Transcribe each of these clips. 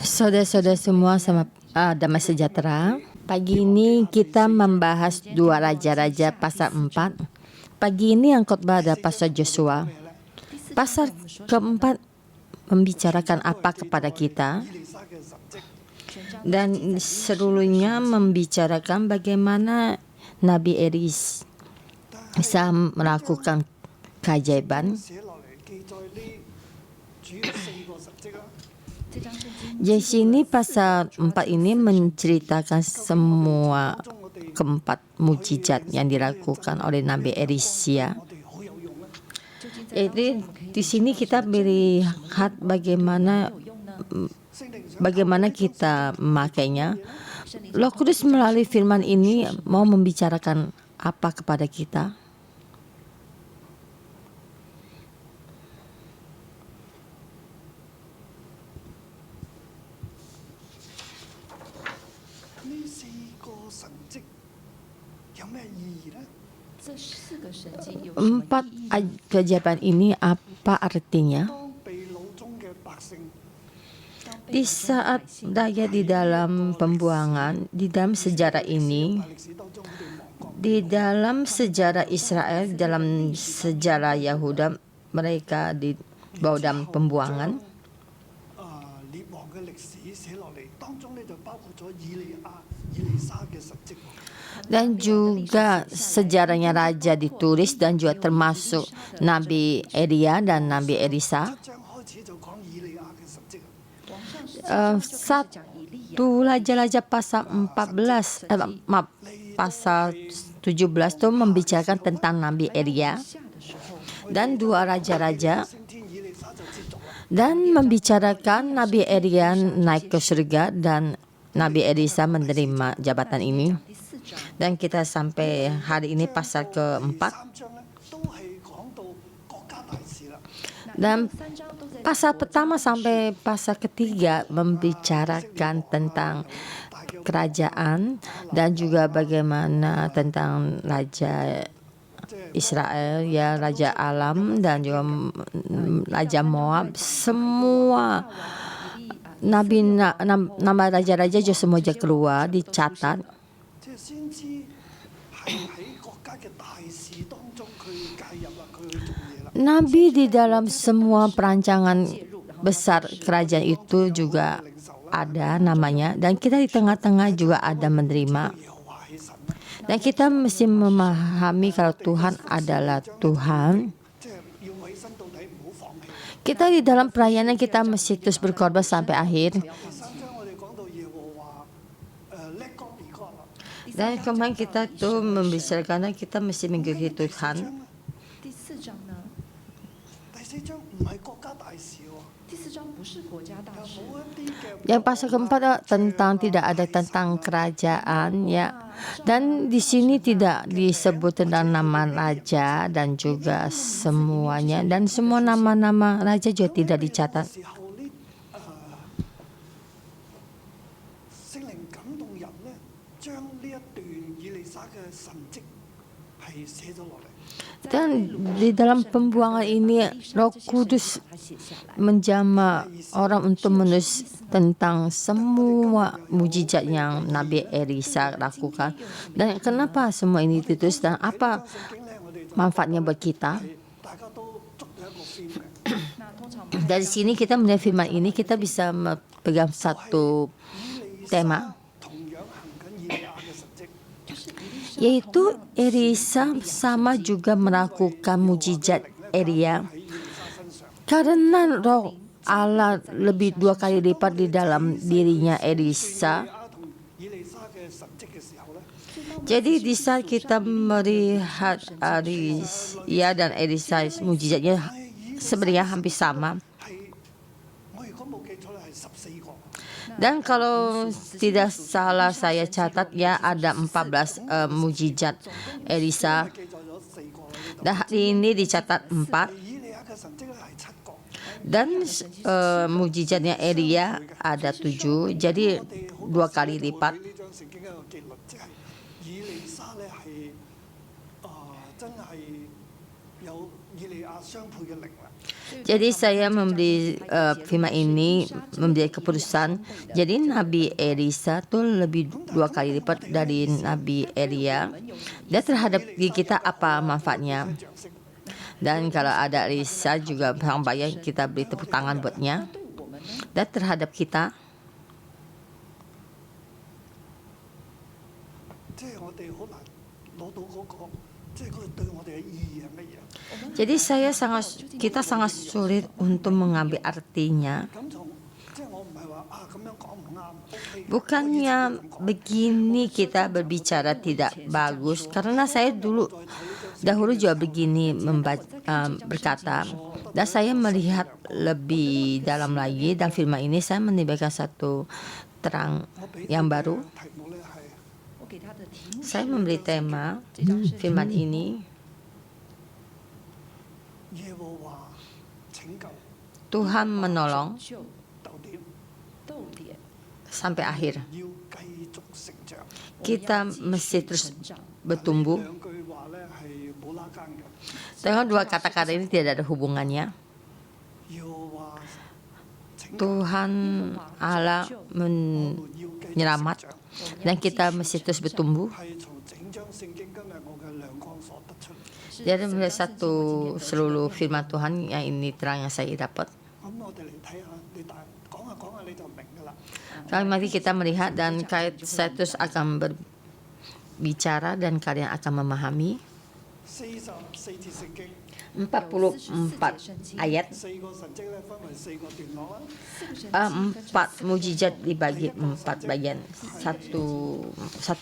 Saudara-saudara semua, damai sejahtera. Pagi ini kita membahas 2 Raja-Raja pasal 4. Pagi ini yang khotbah ada pasal Joshua. Pasal keempat membicarakan apa kepada kita, dan seluruhnya membicarakan bagaimana Nabi Elisa bisa melakukan keajaiban. Di sini pasal 4 ini menceritakan semua keempat mukjizat yang dilakukan oleh Nabi Elisa. Jadi di sini kita melihat bagaimana kita memakainya. Roh Kudus melalui firman ini mau membicarakan apa kepada kita? Empat keajaiban ini apa artinya? Di saat rakyat di dalam pembuangan, di dalam sejarah ini, di dalam sejarah Israel, dalam sejarah Yahuda, mereka dibawa dalam pembuangan. Dan juga sejarahnya raja ditulis, dan juga termasuk Nabi Elia dan Nabi Elisa. Satu Raja-Raja pasal 17 itu membicarakan tentang Nabi Elia, dan 2 Raja-Raja dan membicarakan Nabi Elia naik ke surga dan Nabi Elisa menerima jabatan ini. Dan kita sampai hari ini pasal keempat. Dan pasal pertama sampai pasal ketiga membicarakan tentang kerajaan dan juga bagaimana tentang Raja Israel, ya, Raja Alam dan juga Raja Moab. Semua nama raja-raja juga semua keluar, dicatat. Nabi di dalam semua perancangan besar kerajaan itu juga ada namanya, dan kita di tengah-tengah juga ada menerima. Dan kita mesti memahami kalau Tuhan adalah Tuhan. Kita di dalam pelayanan kita mesti terus berkorban sampai akhir. Dan kemarin kita tuh membicarakan kita mesti mengikuti Tuhan. Yang pasal keempat tentang tidak ada tentang kerajaan, ya. Dan di sini tidak disebut tentang nama raja dan juga semuanya, dan semua nama-nama raja juga tidak dicatat. Dan di dalam pembuangan ini Roh Kudus menjama orang untuk menulis tentang semua mukjizat yang Nabi Elisa lakukan. Dan kenapa semua ini ditulis dan apa manfaatnya buat kita? Dari sini kita melihat firman ini, kita bisa pegang satu tema, yaitu Elisa sama juga melakukan mukjizat Elia, karena Roh Allah lebih 2 kali lipat di dalam dirinya Elisa. Jadi di saat kita melihat Elia dan Elisa, mukjizatnya sebenarnya hampir sama. Dan kalau tidak salah saya catat, ya, ada 14 mukjizat Elisa. Dan hari ini dicatat 4. Dan mukjizatnya Elia ada 7, jadi 2 kali lipat. Jadi saya memberi firman ini, memberi keputusan. Jadi Nabi Elisa tuh lebih 2 kali lipat dari Nabi Elia. Dan terhadap diri kita apa manfaatnya? Dan kalau ada Elisa juga orang banyak, kita beri tepuk tangan buatnya. Dan terhadap kita, jadi kita sangat sulit untuk mengambil artinya. Bukannya begini kita berbicara tidak bagus, karena saya dahulu juga begini berkata, dan saya melihat lebih dalam lagi, dan firman ini saya menimbulkan satu terang yang baru. Saya memberi tema firman ini, Tuhan menolong sampai akhir. Kita mesti terus bertumbuh. Dengan 2 kata-kata ini tidak ada hubungannya. Tuhan Allah menyelamat, dan kita mesti terus bertumbuh. Jadi melihat seluruh firman Tuhan yang ini terang yang saya dapat. Mari kita melihat, dan saya terus akan berbicara dan kalian akan memahami. 44 ayat, 4 mujizat dibagi 4 bagian. Satu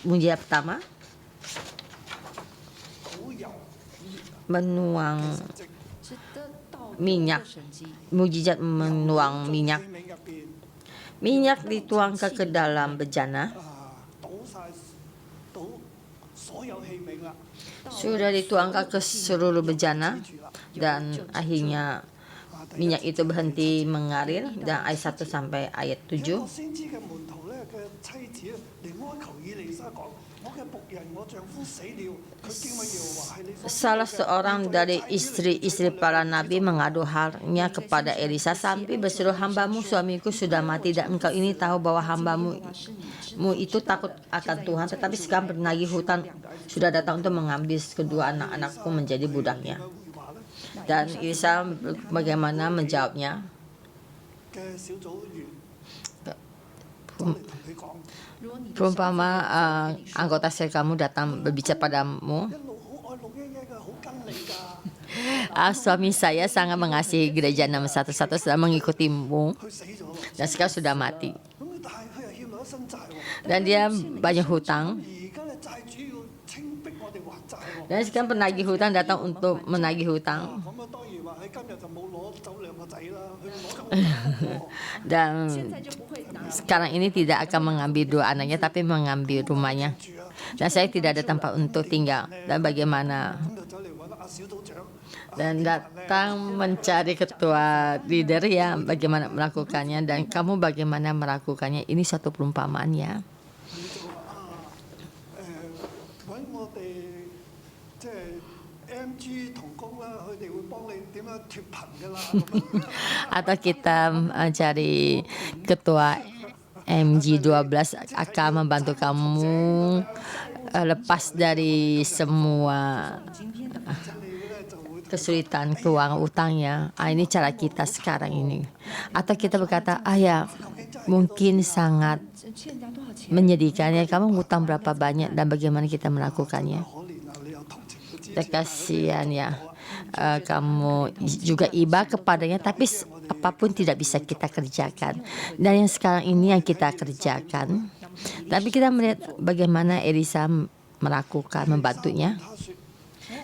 mujizat pertama, menuang minyak. Mujizat menuang minyak. Minyak dituangkan ke dalam bejana. Sudah dituangkan ke seluruh bejana, dan akhirnya minyak itu berhenti mengalir. Dan ayat 1 sampai ayat 7. Salah seorang dari istri-istri para nabi mengadu halnya kepada Elisa sampai berseru, hambamu suamiku sudah mati, dan engkau ini tahu bahwa hambamu itu takut akan Tuhan, tetapi sekarang penagih hutang sudah datang untuk mengambil kedua anak-anakku menjadi budaknya. Dan Elisa bagaimana menjawabnya? Perumpama anggota sel kamu datang berbicara padamu, suami saya sangat mengasihi gereja 611 sedang mengikutimu, dan sekarang sudah mati, dan dia banyak hutang, dan sekarang penagih hutang datang untuk menagih hutang. Dan sekarang ini tidak akan mengambil 2 anaknya, tapi mengambil rumahnya. Dan saya tidak ada tempat untuk tinggal. Dan bagaimana? Dan datang mencari ketua leader ya, bagaimana melakukannya, dan kamu bagaimana melakukannya. Ini satu perumpamaan ya. Atau kita cari ketua MG12 akan membantu kamu lepas dari semua kesulitan keuangan utangnya. Ini cara kita sekarang ini. Atau kita berkata, ya mungkin sangat menyedihkan ya, kamu hutang berapa banyak dan bagaimana kita melakukannya. Kasihan ya, kamu juga iba kepadanya, tapi apapun tidak bisa kita kerjakan. Dan yang sekarang ini yang kita kerjakan. Tapi kita melihat bagaimana Elisa melakukan, membantunya.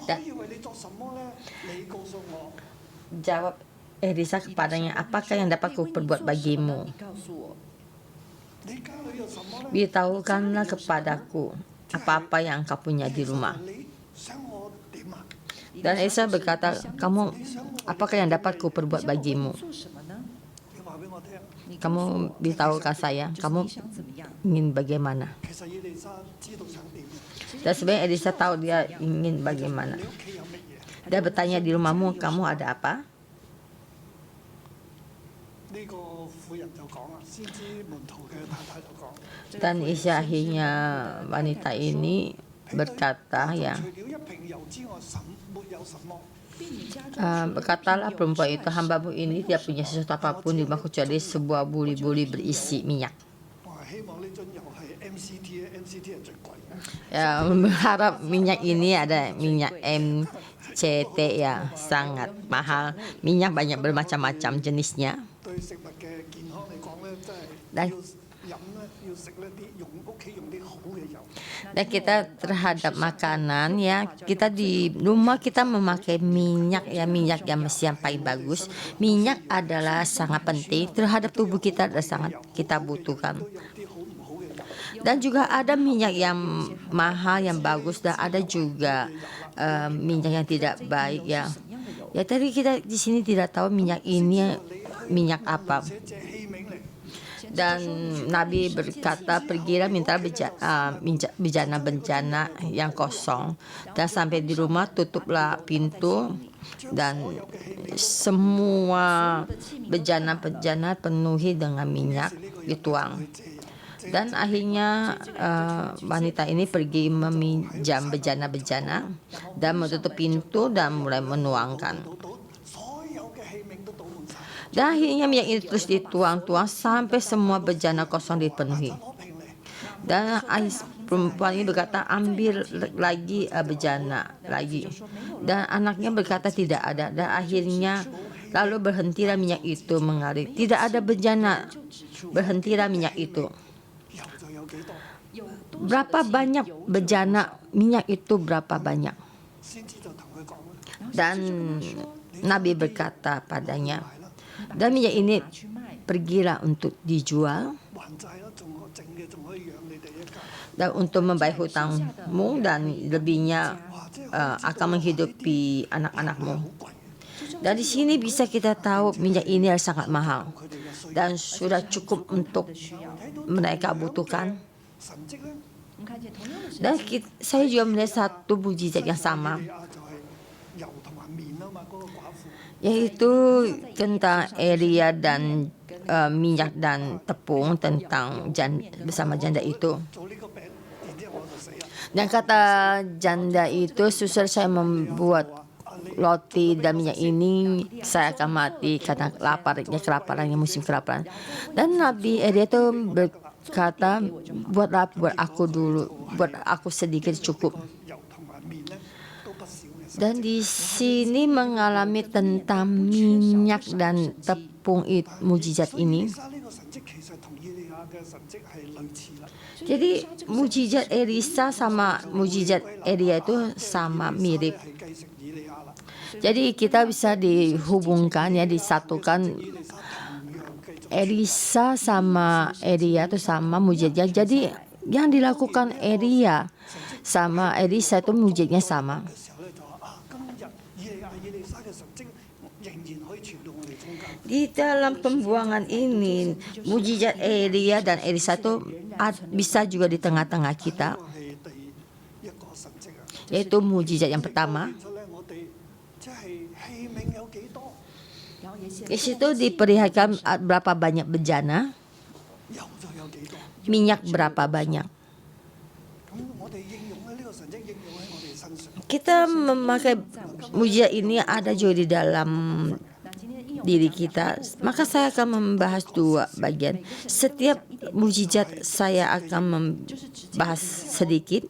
Dan jawab Elisa kepadanya, apakah yang dapat ku perbuat bagimu? Beritahukanlah kepadaku apa-apa yang engkau punya di rumah. Dan Elisa berkata, kamu apakah yang dapat ku perbuat bagimu? Kamu beritahukan saya, kamu ingin bagaimana? Dan sebenarnya Elisa tahu dia ingin bagaimana. Dia bertanya, di rumahmu kamu ada apa? Dan akhirnya wanita ini berkata ya, berkatalah perempuan itu, hambamu ini tidak punya sesuatu apapun di rumah kecuali sebuah buli-buli berisi minyak. Ya, berharap minyak ini ada minyak MCT ya, sangat mahal. Minyak banyak bermacam-macam jenisnya. Dan kita terhadap makanan ya, kita di rumah kita memakai minyak ya, minyak yang paling bagus. Minyak adalah sangat penting terhadap tubuh kita, dan sangat kita butuhkan. Dan juga ada minyak yang mahal yang bagus, dan ada juga minyak yang tidak baik ya. Ya, tadi kita di sini tidak tahu minyak ini minyak apa. Dan Nabi berkata, pergilah minta bejana-bejana yang kosong, dan sampai di rumah tutuplah pintu, dan semua bejana-bejana penuhi dengan minyak dituang. Dan akhirnya wanita ini pergi meminjam bejana-bejana dan menutup pintu dan mulai menuangkan. Dan akhirnya minyak itu terus dituang-tuang sampai semua bejana kosong dipenuhi. Dan perempuan ini berkata, ambil lagi bejana lagi. Dan anaknya berkata tidak ada. Dan akhirnya lalu berhentilah minyak itu mengalir. Tidak ada bejana, berhentilah minyak itu. Berapa banyak bejana minyak itu, berapa banyak? Dan Nabi berkata padanya, dan minyak ini pergilah untuk dijual dan untuk membayar hutangmu, dan lebihnya akan menghidupi anak-anakmu. Dan di sini bisa kita tahu minyak ini adalah sangat mahal dan sudah cukup untuk mereka butuhkan. Dan saya juga melihat satu mukjizat yang sama, yaitu tentang Elia dan minyak dan tepung, tentang bersama janda itu. Dan kata janda itu, susah saya membuat roti dan minyak ini, saya akan mati karena kelaparannya, musim kelaparan. Dan Nabi Elia itu berkata, buat aku dulu, buat aku sedikit cukup. Dan di sini mengalami tentang minyak dan tepung mukjizat ini. Jadi mukjizat Elisa sama mukjizat Elia itu sama, mirip. Jadi kita bisa dihubungkan ya, disatukan. Elisa sama Elia itu sama mukjizatnya. Jadi yang dilakukan Elia sama Elisa itu mukjizatnya sama. Di dalam pembuangan ini, mukjizat Elia dan Elisa itu bisa juga di tengah-tengah kita, yaitu mukjizat yang pertama. Di situ diperlihatkan berapa banyak bejana, minyak berapa banyak. Kita memakai mukjizat ini ada juga di dalam diri kita. Maka saya akan membahas dua bagian. Setiap mukjizat saya akan membahas sedikit.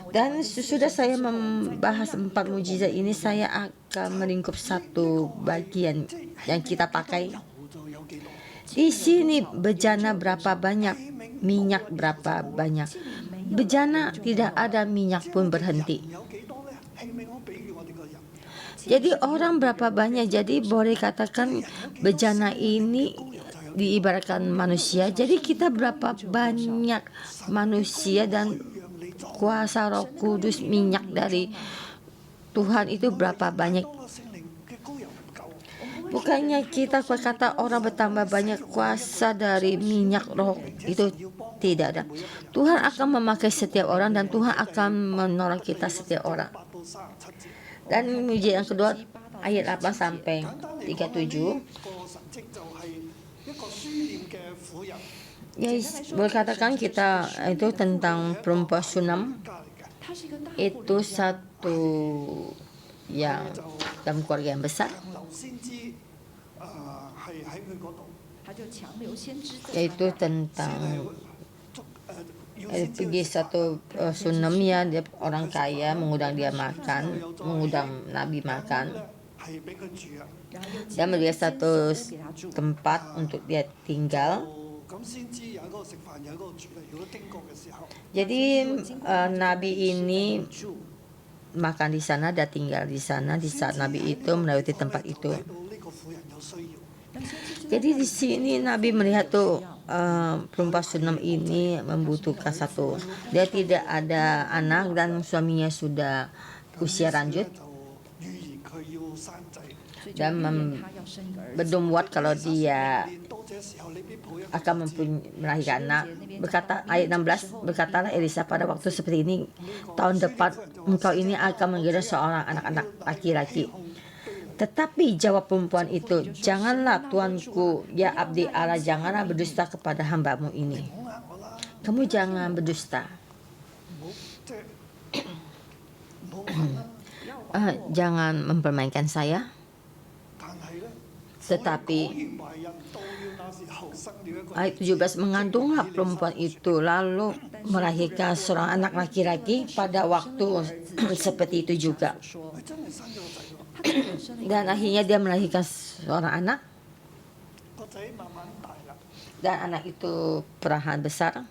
Dan sesudah saya membahas 4 mukjizat ini, saya akan meringkup satu bagian yang kita pakai. Di sini bejana berapa banyak, minyak berapa banyak. Bejana tidak ada, minyak pun berhenti. Jadi orang berapa banyak, jadi boleh katakan bejana ini diibaratkan manusia. Jadi kita berapa banyak manusia, dan kuasa Roh Kudus, minyak dari Tuhan itu berapa banyak. Bukannya kita kata orang bertambah banyak kuasa dari minyak roh itu, tidak ada. Tuhan akan memakai setiap orang, dan Tuhan akan menolong kita setiap orang. Dan mukjizat yang kedua, ayat 8 sampai 37. Ya, berkatakan kita itu tentang perempuan Sunam, itu satu yang dalam keluarga yang besar, yaitu tentang pergi satu Sunam ya, dia orang kaya mengundang dia makan, mengundang Nabi makan, dan melihat satu tempat untuk dia tinggal. Jadi Nabi ini makan di sana dan tinggal di sana di saat Nabi itu melewati tempat itu. Jadi di sini Nabi melihat tuh perempuan Sunam ini membutuhkan satu. Dia tidak ada anak dan suaminya sudah usia lanjut dan berdemuat kalau dia akan melahirkan anak. Berkata ayat 16, berkatalah Elisa, pada waktu seperti ini tahun depan engkau ini akan menggendong seorang anak-anak laki-laki. Tetapi jawab perempuan itu, janganlah tuanku, ya abdi Allah, janganlah berdusta kepada hambamu ini. Kamu jangan berdusta. Jangan mempermainkan saya. Tetapi ayat 17, mengandunglah perempuan itu lalu melahirkan seorang anak laki-laki pada waktu seperti itu juga. Dan akhirnya dia melahirkan seorang anak, dan anak itu perlahan besar.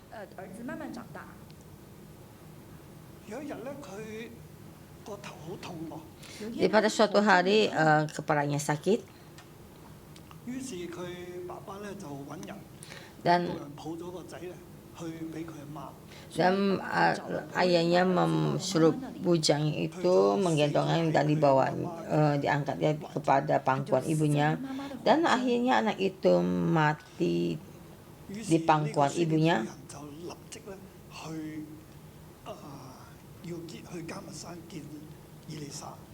Jadi pada suatu hari kepalanya sakit, dan ayahnya suruh bujang itu menggendongnya dan dibawa diangkatnya kepada pangkuan ibunya, dan akhirnya anak itu mati di pangkuan ibunya.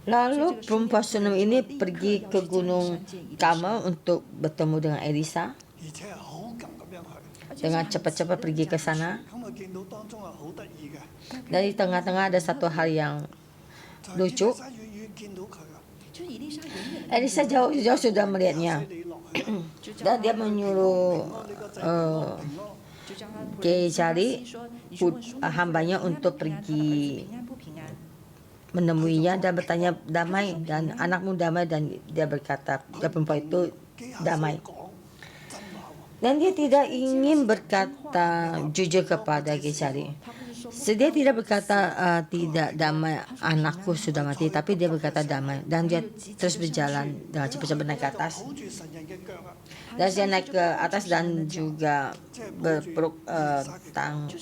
Lalu perempuan Sunam ini pergi ke gunung Karmel untuk bertemu dengan Elisa. Dengan cepat-cepat pergi ke sana. Dan di tengah-tengah ada satu hal yang lucu. Elisa jauh-jauh sudah melihatnya. Dan dia menyuruh Gehazi hambanya untuk pergi menemuinya dan bertanya, damai dan anakmu damai, dan dia berkata, perempuan itu damai. Dan dia tidak ingin berkata jujur kepada Gehazi. Dia tidak berkata tidak damai, anakku sudah mati, tapi dia berkata damai. Dan dia terus berjalan dengan cepat-cepat naik ke atas. Dan dia naik ke atas dan juga berpeluk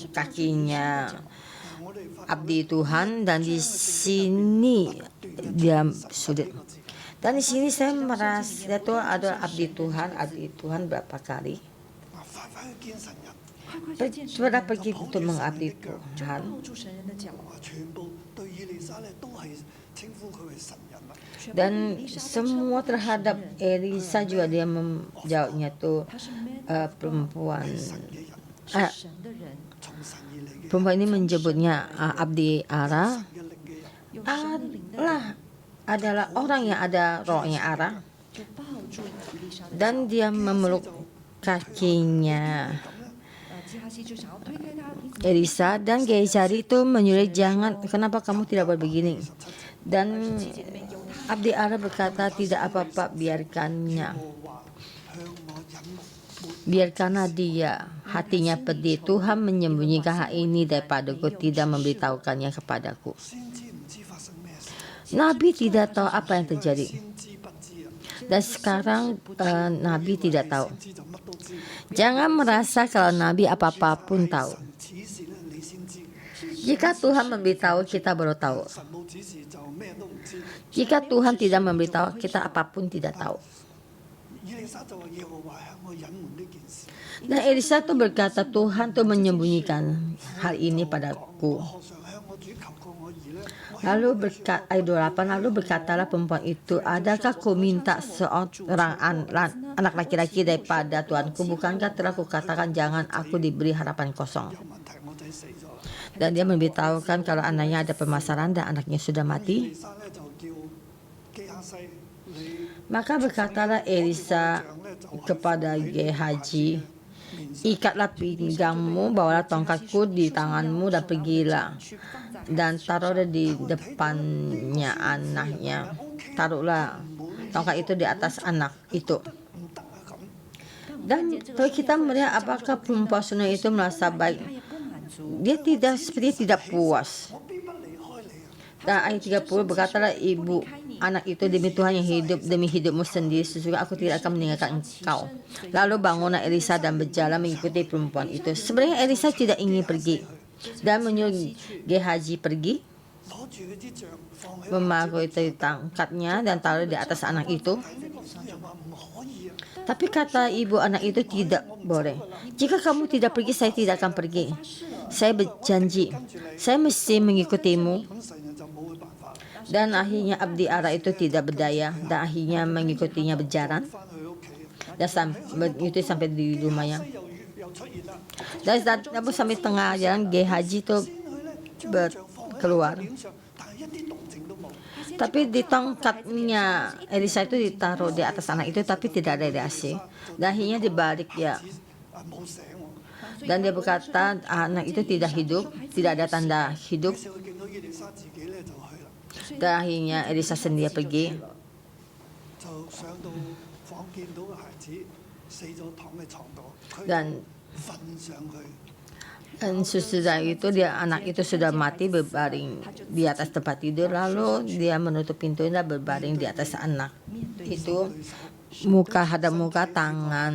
kakinya abdi Tuhan, dan di sini dia sudut. Dan di sini saya merasa itu ada abdi Tuhan berapa kali. Sudah pergi untuk mengabdi Tuhan. Dan semua terhadap Elisa juga dia menjawabnya tuh perempuan ini menyebutnya abdi Allah adalah orang yang ada rohnya Allah, dan dia memeluk kakinya Elisa, dan Gehazi itu menyuruh, jangan, kenapa kamu tidak buat begini? Dan abdi Allah berkata, tidak apa-apa, biarkanlah dia, hatinya pedih. Tuhan menyembunyikan hal ini daripadaku, tidak memberitahukannya kepadaku. Nabi tidak tahu apa yang terjadi. Dan sekarang Nabi tidak tahu. Jangan merasa kalau Nabi apa-apa pun tahu. Jika Tuhan memberitahu, kita baru tahu. Jika Tuhan tidak memberitahu, kita apapun tidak tahu. Dan Elisa tuh berkata, Tuhan tuh menyembunyikan hal ini padaku. Lalu ayat 28, lalu berkatalah perempuan itu, adakah kau minta seorang anak laki-laki daripada Tuanku? Bukankah telah kukatakan jangan aku diberi harapan kosong? Dan dia memberitahukan kalau anaknya ada permasalahan dan anaknya sudah mati. Maka berkatalah Elisa kepada Gehazi, ikatlah pinggangmu, bawalah tongkatku di tanganmu dan pergilah. Dan taruhlah di depannya anaknya. Taruhlah tongkat itu di atas anak itu. Dan kalau kita melihat apakah perempuan Sunam itu merasa baik, dia tidak puas. Dan ayat 30 berkatalah ibu anak itu, demi Tuhan yang hidup, demi hidupmu sendiri, sesungguhnya aku tidak akan meninggalkan engkau. Lalu bangunlah Elisa dan berjalan mengikuti perempuan itu. Sebenarnya Elisa tidak ingin pergi dan menyuruh Gehazi pergi, memakai tongkatnya dan taruh di atas anak itu. Tapi kata ibu anak itu, tidak boleh. Jika kamu tidak pergi, saya tidak akan pergi. Saya berjanji, saya mesti mengikutimu. Dan akhirnya abdi Allah itu tidak berdaya dan akhirnya mengikutinya berjalan. Dan itu sampai di rumahnya. Dan sampai tengah jalan Gehazi itu keluar. Tapi di tongkatnya Elisa itu ditaruh di atas anak itu, tapi tidak ada reaksi. Dan akhirnya dibalik dia. Dan dia berkata anak itu tidak hidup, tidak ada tanda hidup. Dan akhirnya Elisa sendiri pergi. Dan sesudah itu anak itu sudah mati berbaring di atas tempat tidur. Lalu dia menutup pintu dan berbaring di atas anak itu, muka hadap muka, tangan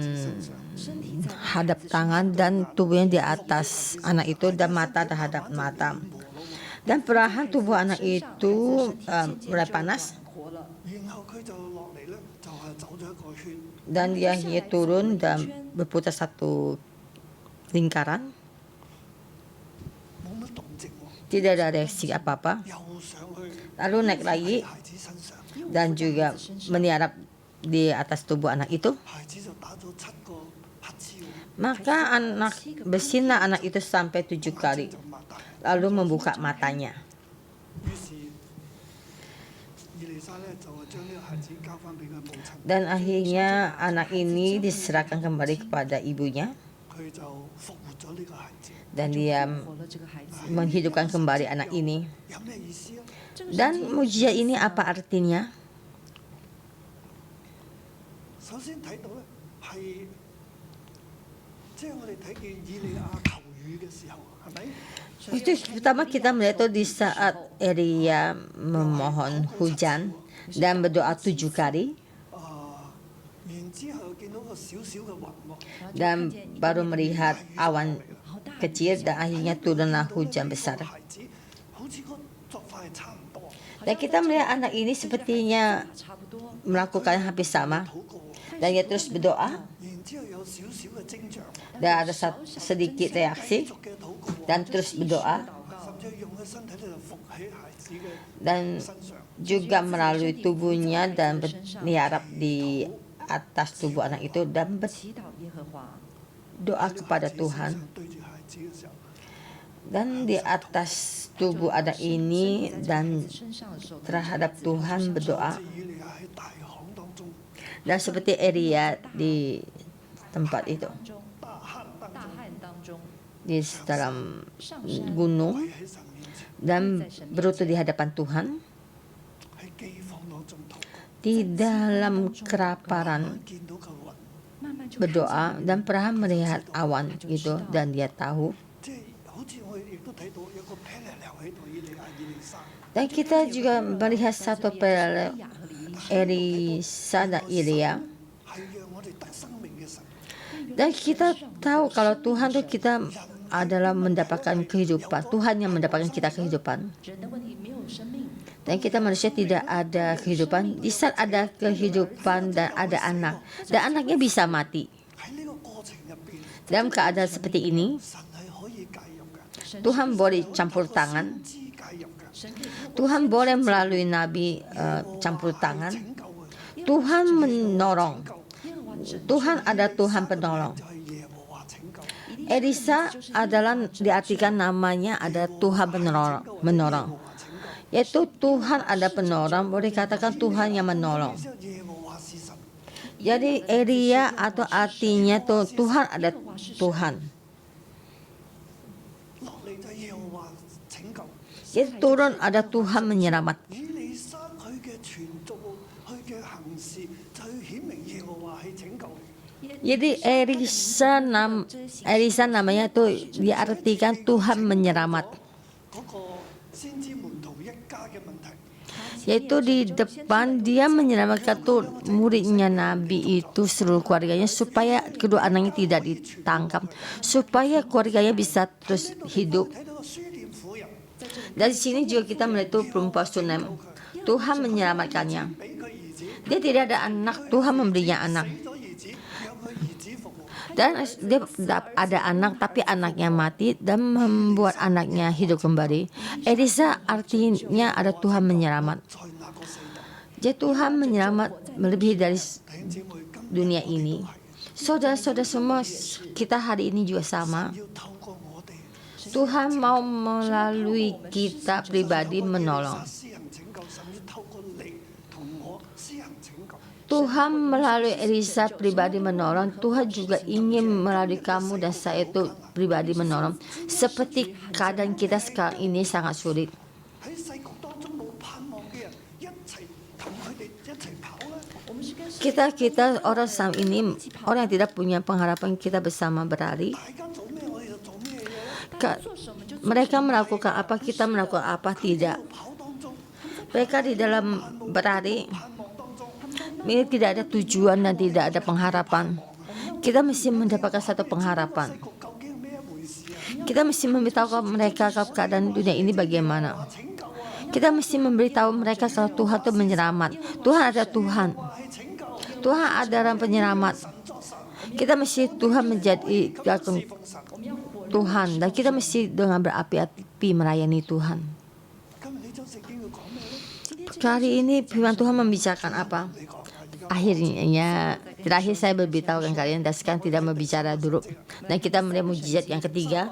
hadap tangan, dan tubuhnya di atas anak itu, dan mata terhadap mata. Dan perlahan tubuh anak itu mulai panas. Dan dia turun dan berputar satu lingkaran. Tidak ada reaksi apa-apa. Lalu naik lagi dan juga meniarap di atas tubuh anak itu. Maka bersinar anak itu sampai 7 kali. Lalu membuka matanya. Dan akhirnya anak ini diserahkan kembali kepada ibunya. Dan dia menghidupkan kembali anak ini. Dan mujizat ini apa artinya? Itu pertama kita melihat itu di saat Elia memohon hujan dan berdoa 7 kali. Dan baru melihat awan kecil dan akhirnya turunlah hujan besar. Dan kita melihat anak ini sepertinya melakukan hampir sama. Dan dia terus berdoa. Dan ada sedikit reaksi. Dan terus berdoa. Dan juga melalui tubuhnya dan berniarap di atas tubuh anak itu dan berdoa kepada Tuhan. Dan di atas tubuh anak ini dan terhadap Tuhan berdoa. Dan seperti Elia di tempat itu, di dalam gunung, dan berlutut di hadapan Tuhan, di dalam kelaparan berdoa dan pernah melihat awan itu, dan dia tahu. Dan kita juga melihat satu paralel Elisa dan Elia. Dan kita tahu kalau Tuhan itu kita adalah mendapatkan kehidupan. Tuhan yang mendapatkan kita kehidupan. Dan kita manusia tidak ada kehidupan. Di saat ada kehidupan dan ada anak, dan anaknya bisa mati. Dalam keadaan seperti ini, Tuhan boleh campur tangan. Tuhan boleh melalui nabi campur tangan. Tuhan menolong. Tuhan ada Tuhan penolong. Elisa adalah diartikan namanya ada Tuhan menolong. Yaitu Tuhan ada penolong, boleh katakan Tuhan yang menolong. Jadi Elia atau artinya tuh Tuhan ada Tuhan. Jadi turun ada Tuhan menyelamat. Jadi Elisa namanya tuh diartikan Tuhan menyelamat. Yaitu di depan dia menyelamatkan tuh muridnya Nabi itu seluruh keluarganya supaya kedua anaknya tidak ditangkap, supaya keluarganya bisa terus hidup. Dari sini juga kita melihat tuh perempuan Sunem, Tuhan menyelamatkannya. Dia tidak ada anak, Tuhan memberinya anak. Dan dia ada anak tapi anaknya mati dan membuat anaknya hidup kembali. Elisa artinya ada Tuhan menyelamat. Jadi Tuhan menyelamat melebihi dari dunia ini. Saudara-saudara semua, kita hari ini juga sama. Tuhan mau melalui kita pribadi menolong. Tuhan melalui Elisa pribadi menolong. Tuhan juga ingin melalui kamu dan saya itu pribadi menolong. Seperti keadaan kita sekarang ini sangat sulit. Kita orang sama ini, orang yang tidak punya pengharapan, kita bersama berlari. Mereka melakukan apa, kita melakukan apa, tidak. Mereka di dalam berlari, ini tidak ada tujuan dan tidak ada pengharapan. Kita mesti mendapatkan satu pengharapan. Kita mesti memberitahu mereka keadaan dunia ini bagaimana. Kita mesti memberitahu mereka kalau Tuhan itu menyelamat. Tuhan ada Tuhan. Tuhan adalah penyelamat. Kita mesti Tuhan menjadi Tuhan dan kita mesti dengan berapi-api melayani Tuhan. Kali ini firman Tuhan membicarakan apa? Akhirnya, terakhir saya beritahukan kalian dan sekarang tidak berbicara dulu. Dan kita melihat mukjizat yang ketiga.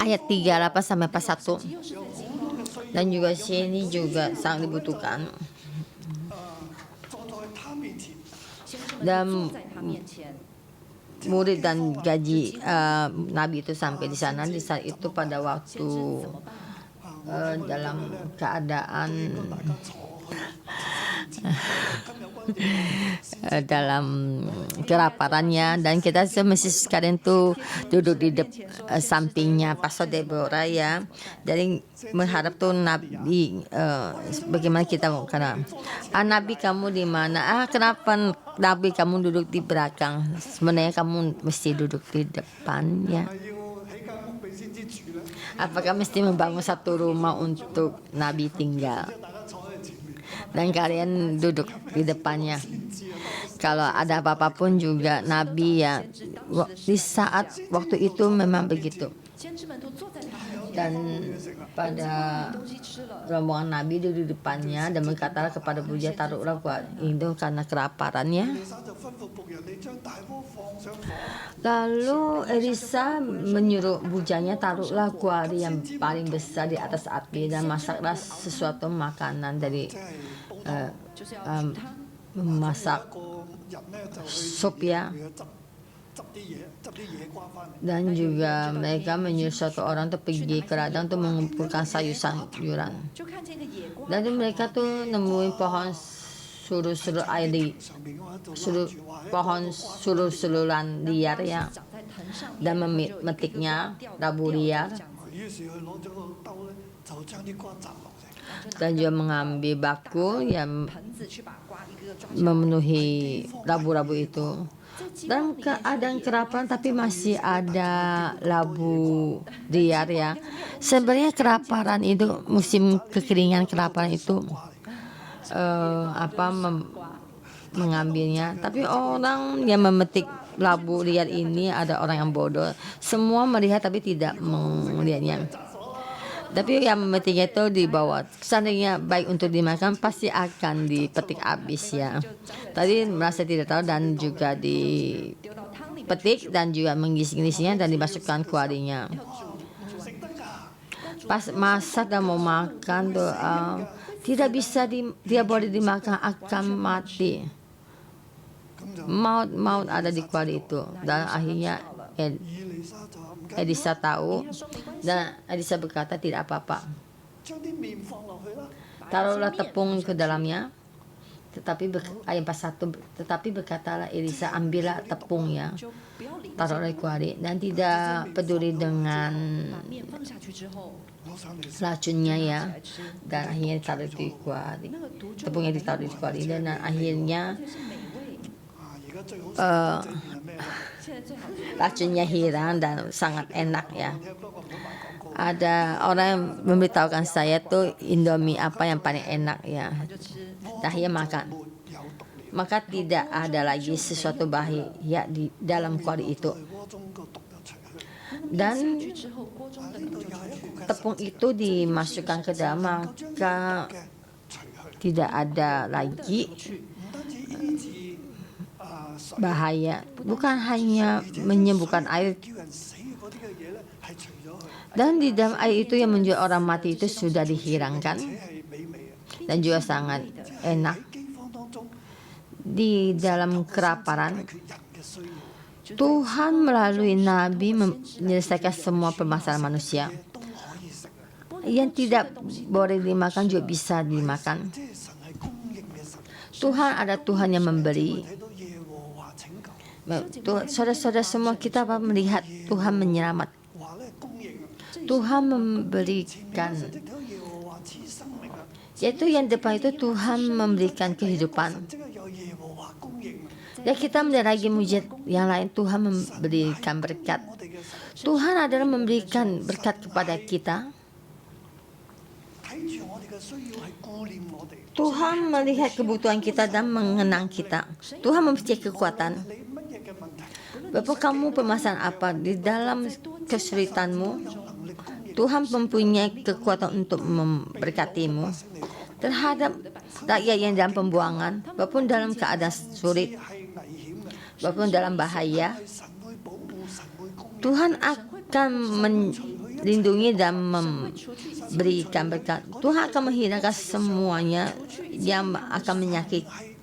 Ayat 38 sampai 41. Dan juga sini juga sangat dibutuhkan. Dan murid dan gaji Nabi itu sampai di sana. Di saat itu pada waktu dalam keadaan dalam kelaparannya, dan kita mesti sekalian tuh duduk di sampingnya Pastor Deborah ya. Jadi mengharap tuh Nabi bagaimana kita mau karena Nabi kamu di mana? Kenapa Nabi kamu duduk di belakang? Sebenarnya kamu mesti duduk di depan ya. Apakah mesti membangun satu rumah untuk Nabi tinggal? Dan kalian duduk di depannya. Kalau ada apa-apa pun juga Nabi ya di saat waktu itu memang begitu. Dan pada rombongan Nabi duduk di depannya dan berkatalah kepada buja, taruhlah kuat itu karena kelaparannya. Lalu Elisa menyuruh bujanya, taruhlah kuali yang paling besar di atas api dan masaklah sesuatu makanan dari memasak sup ya. Dan juga mereka menyuruh suatu orang untuk pergi ke ladang untuk mengumpulkan sayur-sayuran. Dan mereka tuh nemuin pohon sulur-sulur air, pohon sulur-suluran liar ya, dan memetiknya rabu liar. dan juga mengambil baku yang memenuhi labu-labu itu. Dalam keadaan kelaparan tapi masih ada labu liar ya. Sebenarnya kelaparan itu, musim kekeringan kelaparan itu mengambilnya. Tapi orang yang memetik labu liar ini ada orang yang bodoh. Semua melihat tapi tidak melihatnya. Tapi yang memetiknya itu dibawa. Seandainya baik untuk dimakan pasti akan dipetik habis ya. Tadi merasa tidak tahu dan juga dipetik dan juga mengisi-ngisinya dan dimasukkan kuarinya. Pas masak dan mau makan tuh tidak bisa dia boleh dimakan, akan mati. Maut ada di kuali itu. Dan akhirnya Elisa tahu dan Elisa berkata tidak apa-apa. Taruhlah tepung ke dalamnya. Tetapi ayat 41, tetapi berkatalah Elisa, ambillah tepungnya, taruhlah di kuali dan tidak peduli dengan racunnya ya. Dan akhirnya ditaruh di kuali, tepungnya ditaruh di kuali dan akhirnya racunnya hilang dan sangat enak ya. Ada orang yang memberitahukan saya tuh Indomie apa yang paling enak ya. Akhirnya makan. Maka tidak ada lagi sesuatu bahaya di dalam kuali itu. Dan tepung itu dimasukkan ke dalam, maka tidak ada lagi bahaya. Bukan hanya menyembuhkan air, dan di dalam air itu yang menjual orang mati itu sudah dihilangkan dan juga sangat enak. Di dalam kelaparan Tuhan melalui Nabi menyelesaikan semua permasalahan manusia. Yang tidak boleh dimakan juga bisa dimakan. Tuhan ada Tuhan yang memberi. Saudara-saudara semua kita melihat Tuhan menyelamat. Tuhan memberikan. Yaitu yang depan itu Tuhan memberikan kehidupan. Dan kita melihat lagi mujizat yang lain, Tuhan memberikan berkat. Tuhan adalah memberikan berkat kepada kita. Tuhan melihat kebutuhan kita dan mengenang kita. Tuhan memberi kekuatan. Bapak, kamu permasalahan apa di dalam kesulitanmu? Tuhan mempunyai kekuatan untuk memberkatimu. Terhadap rakyat yang dalam pembuangan, walaupun dalam keadaan sulit, walaupun dalam bahaya, Tuhan akan melindungi dan memberikan berkat. Tuhan akan menghilangkan semuanya yang akan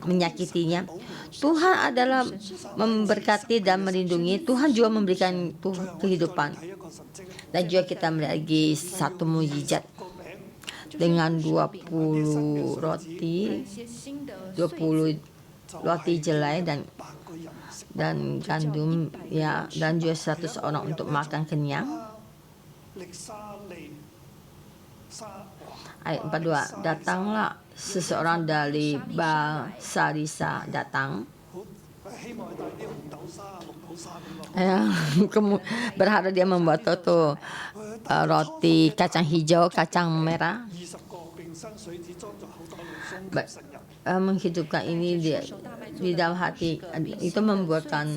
menyakitinya. Tuhan adalah memberkati dan melindungi. Tuhan juga memberikan kehidupan. Dan juga kita melihat lagi satu mujizat dengan 20 roti jelai dan gandum ya, dan juga 100 orang untuk makan kenyang. Ayat 42, datanglah seseorang dari Sarisa datang. Berharap dia membuat roti kacang hijau, kacang merah. Menghidupkan ini di dalam hati itu membuatkan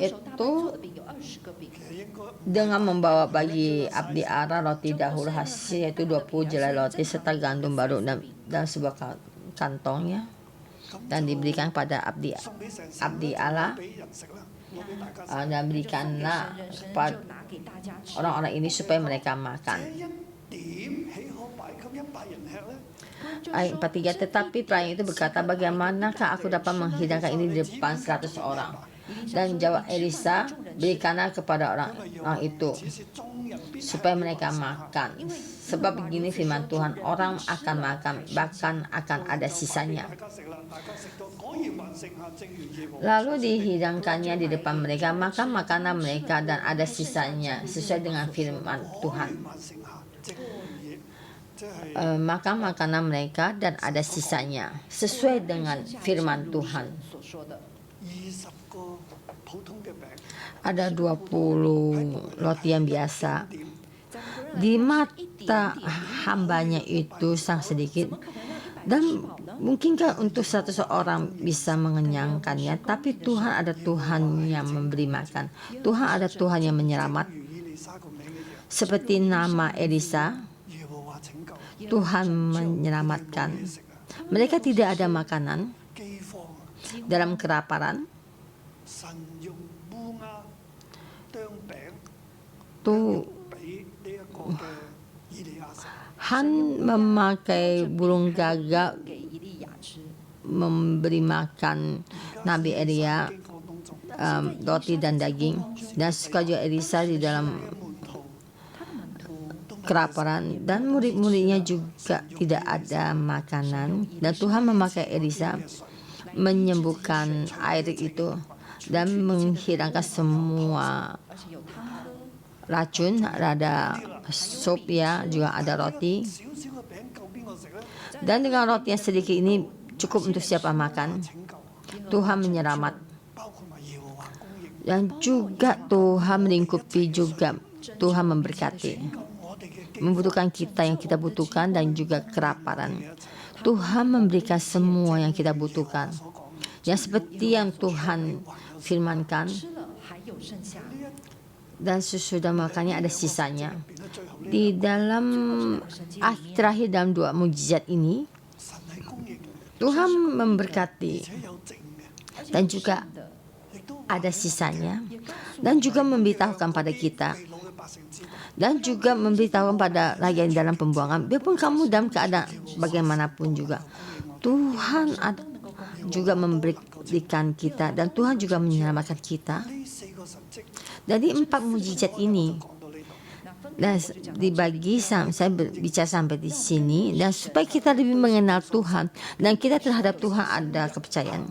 itu dengan membawa bagi abdi Allah roti dahulu hasil, yaitu 20 jelai roti serta gandum baru dan sebuah kantongnya, dan diberikan pada abdi Allah. Dan berikanlah kepada orang-orang ini supaya mereka makan. Ayat 43, tetapi pelayan itu berkata, bagaimanakah aku dapat menghidangkan ini di depan 100 orang? Dan jawab Elisa, berikanlah kepada orang itu supaya mereka makan. Sebab begini firman Tuhan, orang akan makan, bahkan akan ada sisanya. Lalu dihidangkannya di depan mereka, maka makanlah mereka dan ada sisanya, sesuai dengan firman Tuhan. Maka makanlah mereka dan ada sisanya, sesuai dengan firman Tuhan. Ada 20 roti yang biasa. Di mata hambanya itu sangat sedikit, dan mungkinkah untuk 100 orang bisa mengenyangkannya? Tapi Tuhan ada Tuhan yang memberi makan. Tuhan ada Tuhan yang menyelamat. Seperti nama Elisa, Tuhan menyelamatkan. Mereka tidak ada makanan dalam kelaparan. Tuhan memakai burung gagak memberi makan Nabi Elia roti dan daging, dan suka juga Elisa di dalam kelaparan, dan murid-muridnya juga tidak ada makanan, dan Tuhan memakai Elisa menyembuhkan air itu dan menghilangkan semua racun. Ada sup ya, juga ada roti, dan dengan roti yang sedikit ini cukup untuk siapa makan. Tuhan menyelamat, dan juga Tuhan melingkupi, juga Tuhan memberkati. Membutuhkan kita yang kita butuhkan, dan juga kelaparan. Tuhan memberikan semua yang kita butuhkan, yang seperti yang Tuhan firmankan. Dan sesudah makannya ada sisanya. Di dalam terakhir dalam 2 mukjizat ini, Tuhan memberkati dan juga ada sisanya, dan juga memberitahukan pada kita, dan juga memberitahukan pada rakyat dalam pembuangan, biarpun kamu dalam keadaan bagaimanapun juga, Tuhan juga memberikan kita, dan Tuhan juga menyelamatkan kita. Jadi 4 mukjizat ini, dan dibagi, saya bicara sampai di sini, dan supaya kita lebih mengenal Tuhan, dan kita terhadap Tuhan ada kepercayaan.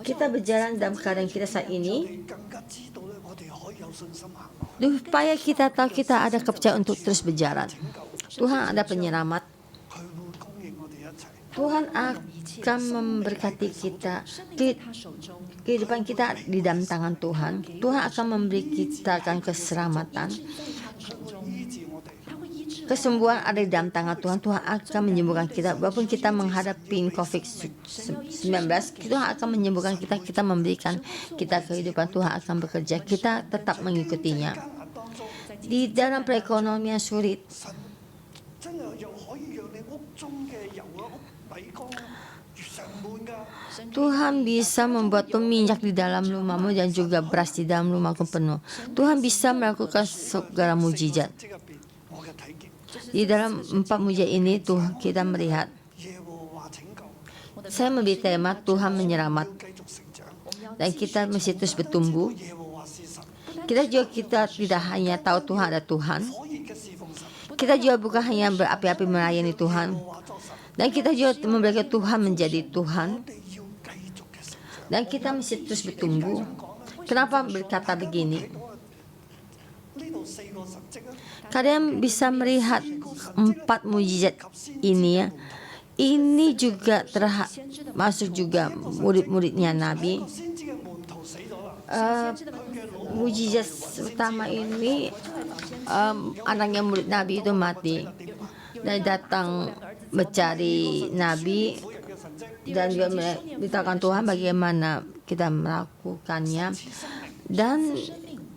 Kita berjalan dalam keadaan kita saat ini, supaya kita tahu kita ada kepercayaan untuk terus berjalan. Tuhan ada penyelamat. Tuhan akan memberkati kita. Kehidupan kita di dalam tangan Tuhan. Tuhan akan memberi kita keselamatan. Kesembuhan ada di dalam tangan Tuhan. Tuhan akan menyembuhkan kita. Walaupun kita menghadapi COVID-19, Tuhan akan menyembuhkan kita. Kita memberikan kita kehidupan. Tuhan akan bekerja. Kita tetap mengikutinya. Di dalam perekonomian sulit, Tuhan bisa membuat minyak di dalam rumahmu dan juga beras di dalam rumahmu penuh. Tuhan bisa melakukan segala mukjizat. Di dalam 4 mukjizat ini Tuhan kita melihat. Saya memberi tema Tuhan menyelamat, dan kita mesti terus bertumbuh. Kita tidak hanya tahu Tuhan ada Tuhan. Kita juga bukan hanya berapi-api melayani Tuhan, dan kita juga memberikan Tuhan menjadi Tuhan, dan kita mesti terus bertumbuh. Kenapa berkata begini? Kalian bisa melihat 4 mukjizat ini ya. Ini juga masuk juga murid-muridnya Nabi. Mukjizat pertama ini, anaknya murid Nabi itu mati, dan datang mencari Nabi, dan juga memberitakan Tuhan bagaimana kita melakukannya. Dan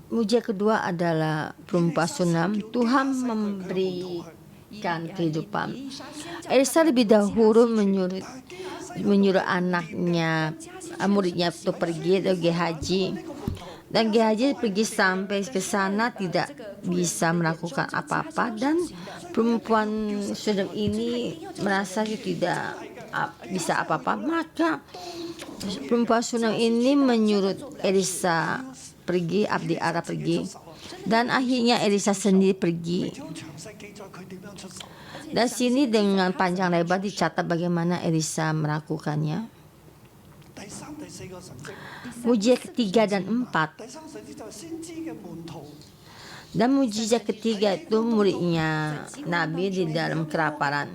mukjizat kedua adalah perempuan sunam. Tuhan memberikan kehidupan. Elisa lebih dahulu menyuruh anaknya, muridnya itu pergi haji. Dan Gehazi pergi sampai ke sana tidak bisa melakukan apa-apa, dan perempuan sunam ini merasa tidak bisa apa-apa. Maka Perempuan Sunam ini menyuruh Elisa pergi, Abdi Ara pergi, dan akhirnya Elisa sendiri pergi. Dan sini dengan panjang lebar dicatat bagaimana Elisa melakukannya. Mujizat ketiga dan empat. Dan mujizat ketiga itu muridnya Nabi di dalam kelaparan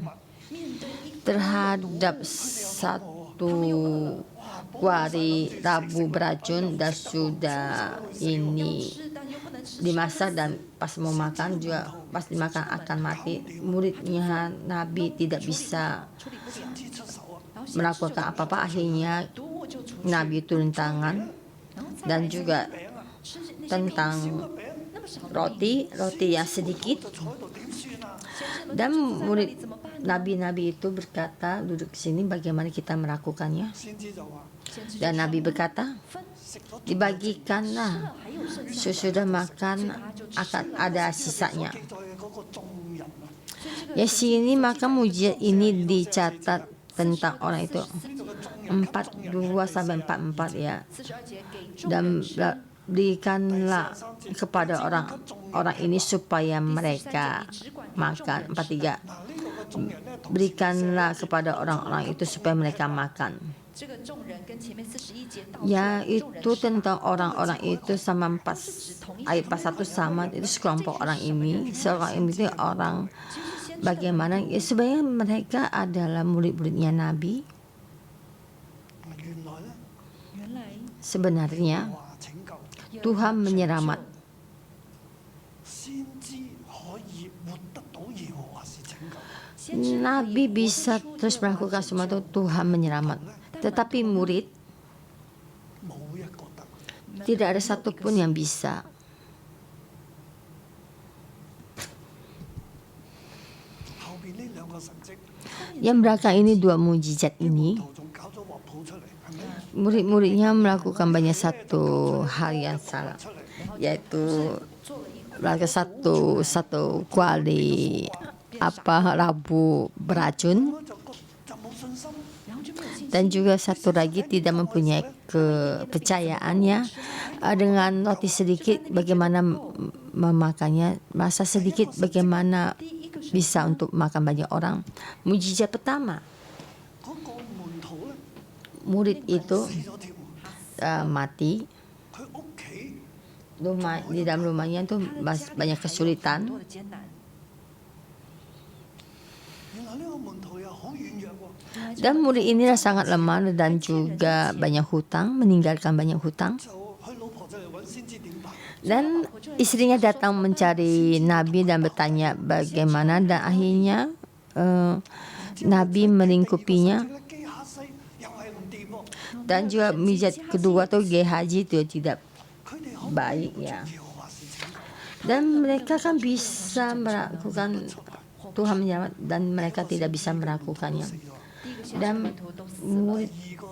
terhadap satu kuari Rabu beracun, dan sudah ini dimasak dan pas mau makan juga pas dimakan akan mati. Muridnya Nabi tidak bisa melakukan apa-apa. Akhirnya Nabi turun tangan, dan juga tentang roti yang sedikit. Dan murid Nabi itu berkata, duduk sini, bagaimana kita melakukannya? Dan Nabi berkata, dibagikanlah, sesudah makan akan ada sisanya. Ya, sini maka mujizat ini dicatat tentang orang itu 42-44 ya. Dan berikanlah kepada orang ini supaya mereka makan. 43. Berikanlah kepada orang-orang itu supaya mereka makan. Ya, itu tentang orang-orang itu sama ayat 41 sama itu sekelompok orang ini. Seorang ini itu orang bagaimana ya, sebenarnya mereka adalah murid-muridnya Nabi. Sebenarnya Tuhan menyelamat. Nabi bisa terus melakukan semua itu, Tuhan menyelamat. Tetapi murid tidak ada satupun yang bisa. Yang belakang ini dua mujizat ini, murid-muridnya melakukan banyak satu hal yang salah, yaitu satu kuali Rabu beracun, dan juga satu lagi tidak mempunyai kepercayaannya dengan roti sedikit bagaimana memakannya, masa sedikit bagaimana bisa untuk makan banyak orang. Mujizat pertama, murid itu mati. Di dalam rumahnya itu banyak kesulitan. Dan murid inilah sangat lemah dan juga banyak hutang, meninggalkan banyak hutang. Dan istrinya datang mencari Nabi dan bertanya bagaimana, dan akhirnya Nabi melingkupinya. Dan juga mujizat kedua tuh Gehazi itu tidak baik ya. Dan mereka kan bisa melakukan, Tuhan menyelamat, dan mereka tidak bisa melakukannya. Dan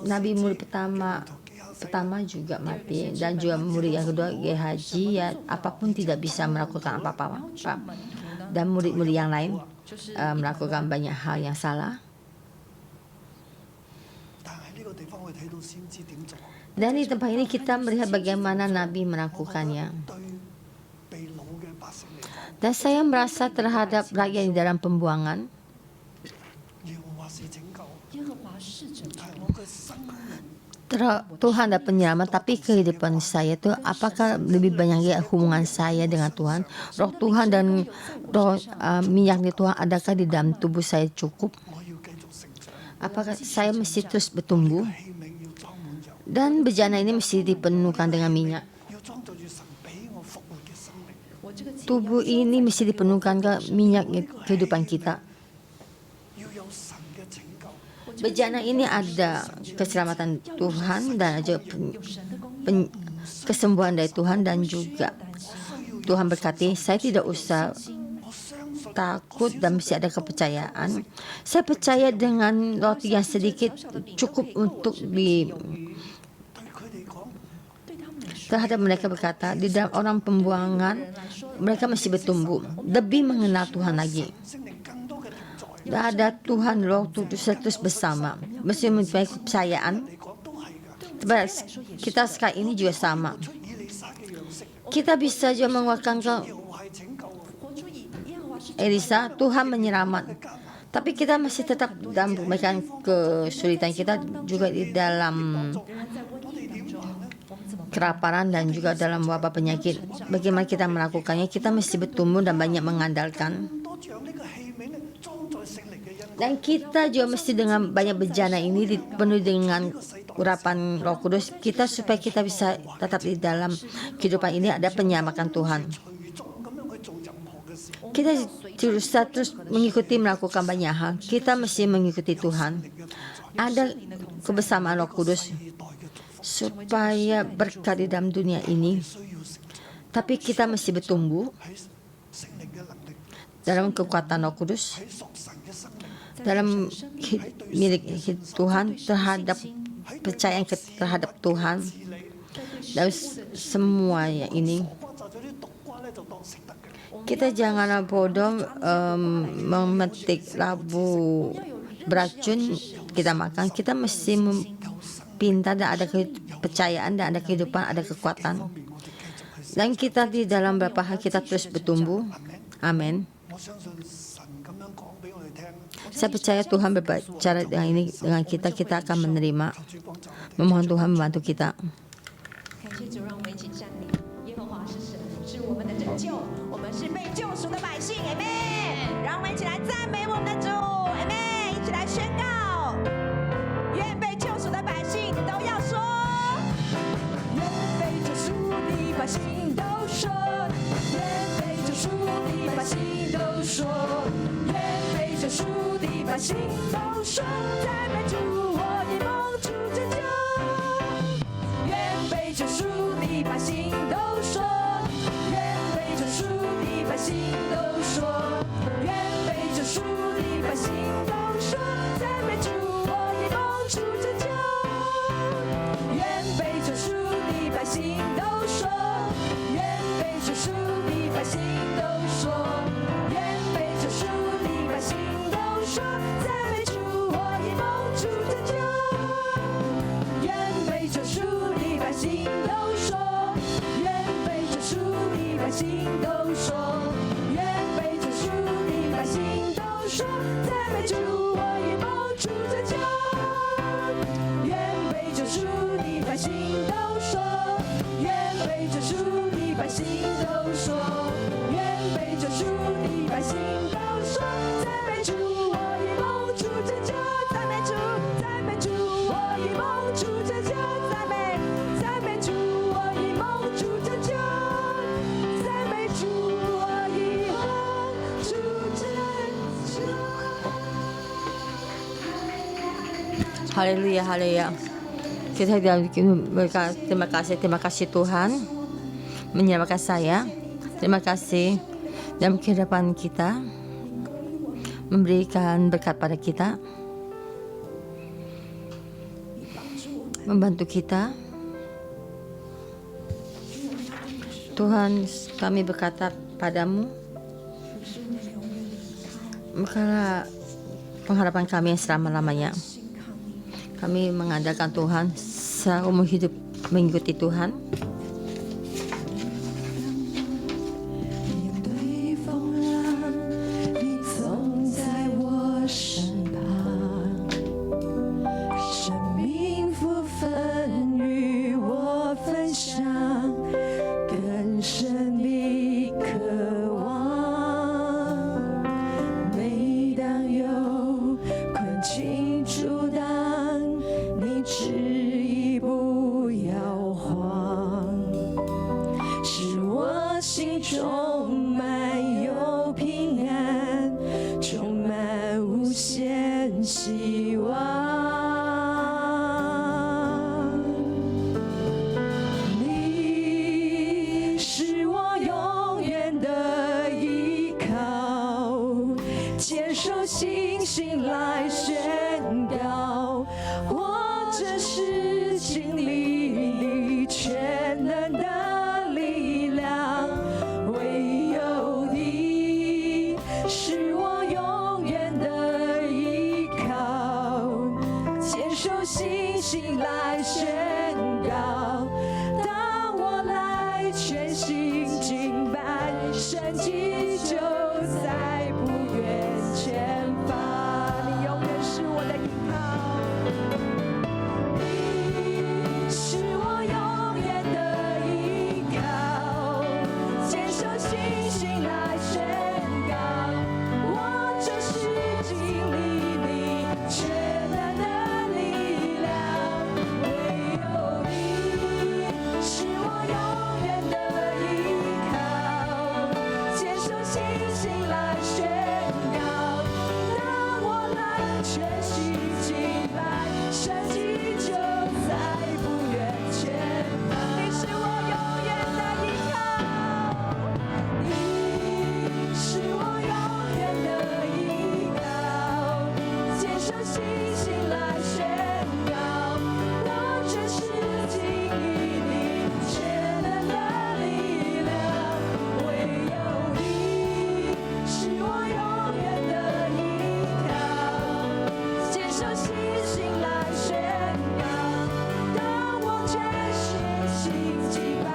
Nabi murid pertama juga mati, dan juga murid yang kedua Gehazi ya, apapun tidak bisa melakukan apa-apa. Dan murid-murid yang lain melakukan banyak hal yang salah. Dan di tempat ini kita melihat bagaimana Nabi melakukannya. Dan saya merasa terhadap rakyat di dalam pembuangan, Tuhan ada penyelamat, tapi kehidupan saya itu apakah lebih banyak ya hubungan saya dengan Tuhan, roh Tuhan dan roh minyak di Tuhan, adakah di dalam tubuh saya cukup? Apakah saya mesti terus bertumbuh? Dan bejana ini mesti dipenuhkan dengan minyak. Tubuh ini mesti dipenuhkan ke minyak kehidupan kita. Bejana ini ada keselamatan Tuhan dan ada kesembuhan dari Tuhan, dan juga Tuhan berkati saya tidak usah takut dan mesti ada kepercayaan. Saya percaya dengan roti yang sedikit cukup untuk terhadap mereka berkata, di dalam orang pembuangan mereka mesti bertumbuh, lebih mengenal Tuhan lagi. Dan ada Tuhan Roh Kudus terus bersama, mesti mempunyai kepercayaan kita sekarang ini juga sama. Kita bisa juga menguatkan Elisa, Tuhan menyelamat. Tapi kita masih tetap dalam berbagai kesulitan, kita juga di dalam kelaparan dan juga dalam wabah penyakit. Bagaimana kita melakukannya? Kita mesti bertumbuh dan banyak mengandalkan. Dan kita juga mesti dengan banyak bejana ini dipenuhi dengan urapan Roh Kudus kita, supaya kita bisa tetap di dalam kehidupan ini ada penyamakan Tuhan. Kita terus mengikuti melakukan banyak hal. Kita mesti mengikuti Tuhan. Ada kebersamaan Roh Kudus supaya berkat di dalam dunia ini. Tapi kita mesti bertumbuh dalam kekuatan Roh Kudus, dalam milik Tuhan, terhadap percayaan terhadap Tuhan, dan semuanya ini. Kita jangan bodoh memetik labu beracun kita makan. Kita mesti pintar dan ada kepercayaan dan ada kehidupan, ada kekuatan. Dan kita di dalam beberapa hal kita terus bertumbuh. Amin. Saya percaya Tuhan berbicara dengan ini dengan kita akan menerima. Memohon Tuhan membantu kita. 是被救赎的百姓 ，Amen。让我们一起来赞美我们的主 ，Amen。一起来宣告，愿被救赎的百姓都要说，愿被救赎的百姓都说，愿被救赎的百姓都说，愿被救赎的百姓都说，赞美主，我的梦主拯救，愿被救赎的百姓都说。 百姓都说，愿被救赎的百姓都说，赞美主，我的梦主拯救。愿被救赎的百姓都说，愿被救赎的百姓都说，愿被救赎的百姓都说，赞美主，我的梦主拯救。愿被救赎的百姓都说，愿被救赎的百姓都说。 说赞美主，我以梦主拯救。愿被救赎的百姓都说，愿被救赎的百姓都说，愿被救赎的百姓都说，赞美主，我以梦主拯救。赞美主，赞美主，我以梦主拯救。赞美主，我以梦主拯救。赞美主，我以梦主拯救。 Haleluya, haleluya. Kita terima kasih Tuhan menyelamatkan saya. Terima kasih dalam kehidupan kita, memberikan berkat pada kita, membantu kita. Tuhan, kami berkata padamu, maka pengharapan kami yang selama-lamanya. Kami mengandalkan Tuhan, seumur hidup mengikuti Tuhan. 神迹就在不远前方。你永远是我的依靠，你是我永远的依靠，坚守信心来宣告，我就是经历你全能的力量，唯有你是我永远的依靠，坚守信心来宣告，当我来全心敬拜，神迹就在不远前方。你是我永远的依靠，你是我永远的依靠，坚守信心来宣告，我就是经历你全能的力量，唯有你是我永远的依靠，坚守信心来宣告，当我全心敬拜，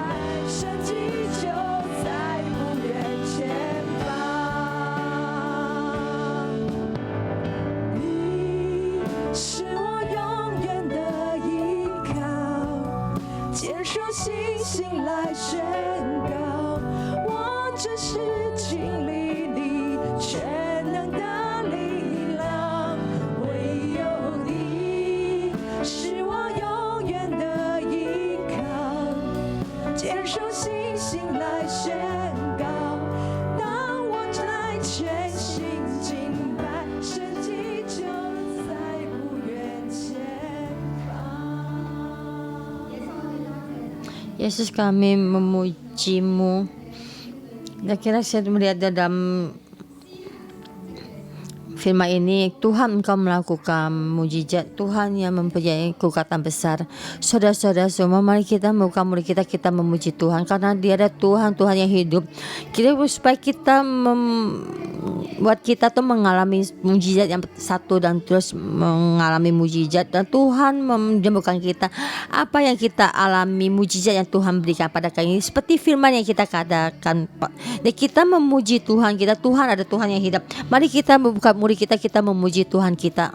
神迹就在不远前方。你是我永远的依靠，坚守信心来宣告，我只是经历你全能的力量，唯有你是我永远的依靠，坚守信心来宣告，当我来全心敬拜，神迹就在不远前方。 Yesus, kami memuji-Mu. Kira-kira saya melihat dalam firman ini, Tuhan Engkau melakukan mujizat, Tuhan yang mempunyai kekuatan besar. Saudara-saudara semua, mari kita membuka mulut kita memuji Tuhan, karena Dia ada Tuhan yang hidup. Kita supaya kita buat kita tuh mengalami mujizat yang satu dan terus mengalami mujizat, dan Tuhan menyembuhkan kita. Apa yang kita alami, mujizat yang Tuhan berikan pada kami, seperti firman yang kita katakan, dan kita memuji Tuhan kita. Tuhan ada Tuhan yang hidup. Mari kita membuka mulut kita memuji Tuhan kita.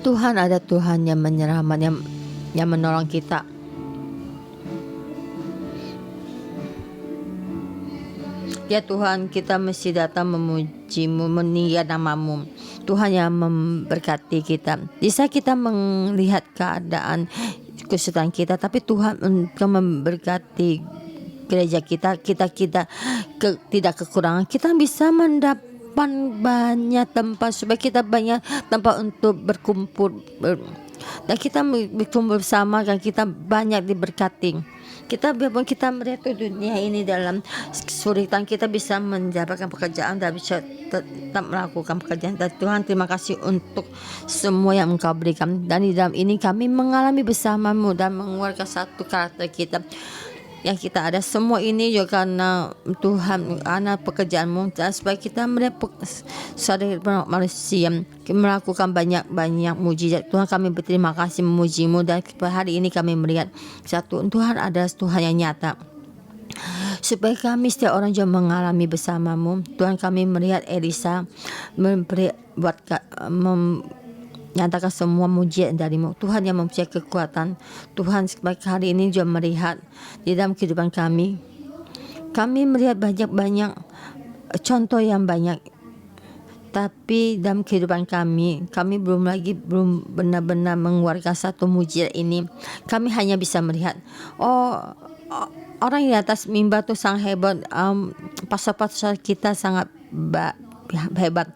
Tuhan ada Tuhan yang menyelamatkan, yang menolong kita. Ya Tuhan, kita mesti datang memuji-Mu, meninggikan nama-Mu. Tuhan yang memberkati kita. Bisa kita melihat keadaan kesulitan kita, tapi Tuhan memberkati gereja kita tidak kekurangan. Kita bisa mendapat banyak tempat, supaya kita banyak tempat untuk berkumpul, dan kita berkumpul bersama, dan kita banyak diberkati. Kita biarpun kita melihat dunia ini dalam kesulitan, kita bisa mendapatkan pekerjaan dan bisa tetap melakukan pekerjaan. Dan Tuhan, terima kasih untuk semua yang Engkau berikan. Dan di dalam ini kami mengalami bersama-Mu dan mengeluarkan satu karakter kita yang kita ada. Semua ini juga karena Tuhan, karena pekerjaan-Mu, dan supaya kita melihat saudara manusia melakukan banyak mujizat. Tuhan, kami berterima kasih memuji-Mu, dan hari ini kami melihat satu, Tuhan ada Tuhan yang nyata, supaya kami setiap orang juga mengalami bersama-Mu. Tuhan, kami melihat Elisa nyatakan semua mujizat dari-Mu, Tuhan yang mempunyai kekuatan. Tuhan, sebaik hari ini juga melihat di dalam kehidupan kami melihat banyak contoh yang banyak, tapi dalam kehidupan kami belum benar-benar mengeluarkan satu mujizat ini. Kami hanya bisa melihat, orang di atas mimbar itu sangat hebat, pastor-pastor kita sangat hebat,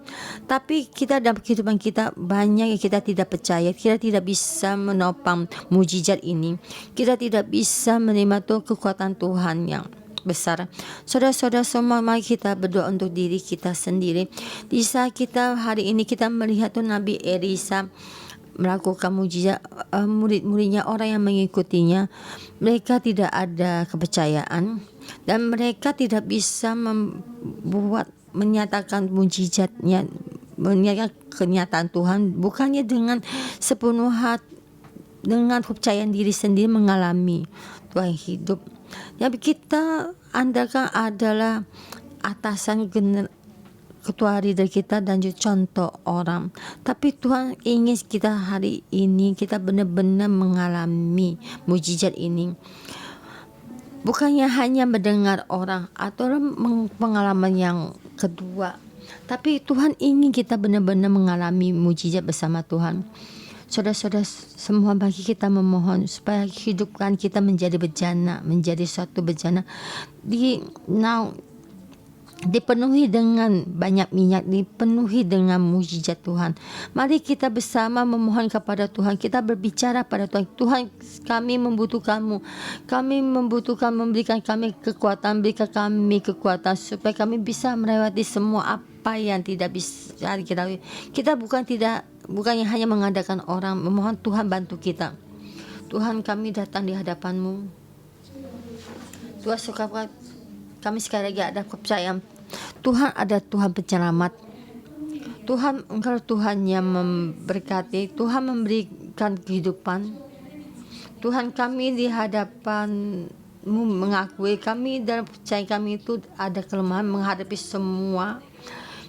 tapi kita dalam kehidupan kita banyak yang kita tidak percaya. Kita tidak bisa menopang mujizat ini, kita tidak bisa menerima tuh kekuatan Tuhan yang besar. Saudara-saudara semua, mari kita berdoa untuk diri kita sendiri. Di saat kita hari ini kita melihat tuh Nabi Elisa melakukan mujizat, murid-muridnya, orang yang mengikutinya, mereka tidak ada kepercayaan, dan mereka tidak bisa menyatakan mujizatnya mengingat kenyataan Tuhan, bukannya dengan sepenuh hati, dengan kepercayaan diri sendiri mengalami Tuhan hidup. Yang kita andalkan adalah atasan ketua leader kita dan juga contoh orang. Tapi Tuhan ingin kita hari ini kita benar-benar mengalami mujizat ini. Bukannya hanya mendengar orang atau pengalaman yang kedua, tapi Tuhan ingin kita benar-benar mengalami mujizat bersama Tuhan. Saudara-saudara semua, bagi kita memohon supaya hidupkan kita menjadi bejana, menjadi suatu bejana. Dipenuhi dengan banyak minyak, dipenuhi dengan mujizat Tuhan. Mari kita bersama memohon kepada Tuhan, kita berbicara pada Tuhan. Tuhan, kami membutuhkan-Mu, kami membutuhkan, memberikan kami kekuatan, berikan kami kekuatan supaya kami bisa melewati semua apa yang tidak bisa kita bukannya hanya mengadakan orang, memohon Tuhan bantu kita. Tuhan, kami datang di hadapan-Mu. Tuhan, suka kami sekali lagi ada kepercayaan Tuhan ada Tuhan penyelamat. Tuhan, Engkau Tuhan yang memberkati, Tuhan memberikan kehidupan. Tuhan, kami di hadapan-Mu mengakui kami dalam percaya kami itu ada kelemahan menghadapi semua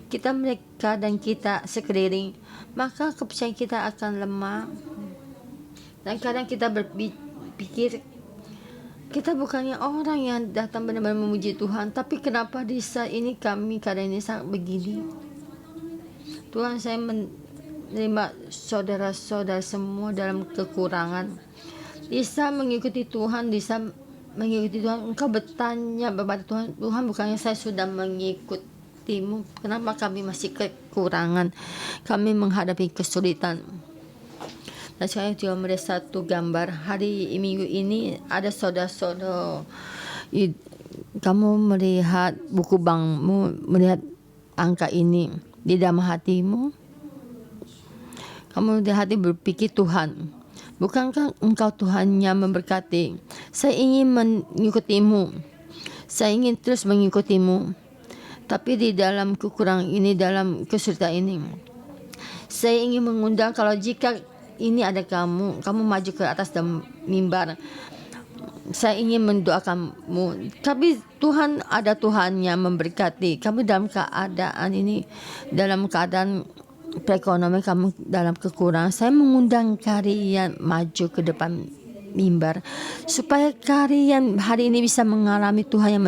kita mereka dan kita sekeliling, maka kepercayaan kita akan lemah. Dan kadang kita berpikir kita bukannya orang yang datang benar-benar memuji Tuhan, tapi kenapa di saat ini kami kadang ini sangat begini. Tuhan, saya menerima saudara-saudara semua dalam kekurangan. Bisa mengikuti Tuhan, bisa mengikuti Tuhan. Engkau bertanya kepada Tuhan, Tuhan, bukannya saya sudah mengikutimu, kenapa kami masih kekurangan, kami menghadapi kesulitan. Dan saya juga melihat satu gambar hari minggu ini, ada saudara-saudara, kamu melihat buku bankmu, melihat angka ini di dalam hatimu, kamu di hati berpikir, Tuhan, bukankah Engkau Tuhan yang memberkati? Saya ingin mengikutimu, saya ingin terus mengikutimu, tapi di dalam kekurangan ini, dalam kesulitan ini, saya ingin mengundang, kalau jika ini ada kamu maju ke atas dan mimbar, saya ingin mendoakanmu. Tapi Tuhan, ada Tuhan yang memberkati kamu dalam keadaan ini, dalam keadaan perekonomian kamu dalam kekurangan. Saya mengundang kalian maju ke depan mimbar supaya kalian hari ini bisa mengalami Tuhan yang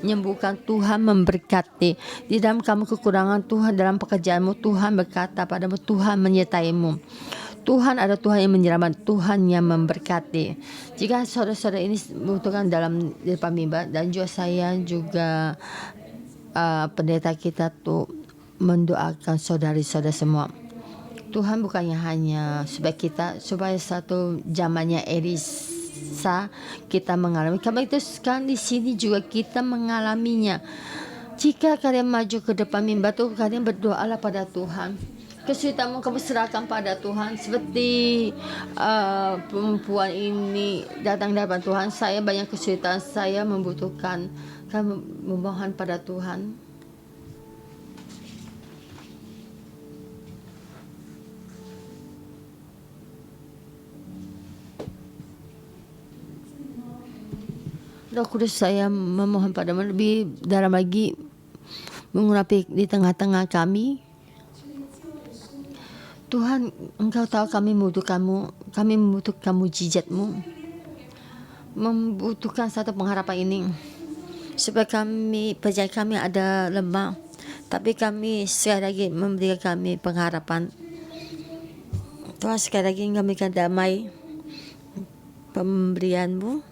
menyembuhkan, Tuhan memberkati di dalam kamu kekurangan. Tuhan dalam pekerjaanmu, Tuhan berkata padamu, Tuhan menyertaimu. Tuhan ada Tuhan yang menyelamatkan, Tuhan yang memberkati. Jika saudara-saudara ini membutuhkan dalam depan mimbar, dan juga saya juga pendeta kita tuh mendoakan saudari-saudara semua. Tuhan bukannya hanya supaya satu zamannya Elisa kita mengalami, karena itu sekarang di sini juga kita mengalaminya. Jika kalian maju ke depan mimbar tuh, kalian berdoalah pada Tuhan. Kesulitanmu kamu serahkan pada Tuhan, seperti perempuan ini datang di hadapan Tuhan. Saya banyak kesulitan, saya membutuhkan, kamu memohon pada Tuhan. Roh Kudus, saya memohon padamu lebih dalam lagi, mengurapi di tengah-tengah kami. Tuhan, Engkau tahu kami membutuhkanmu, kami membutuhkan mujizat-Mu, membutuhkan satu pengharapan ini, supaya kami, percaya kami ada lemah, tapi kami sekali lagi memberikan kami pengharapan. Tuhan, sekali lagi kami berikan damai pemberian-Mu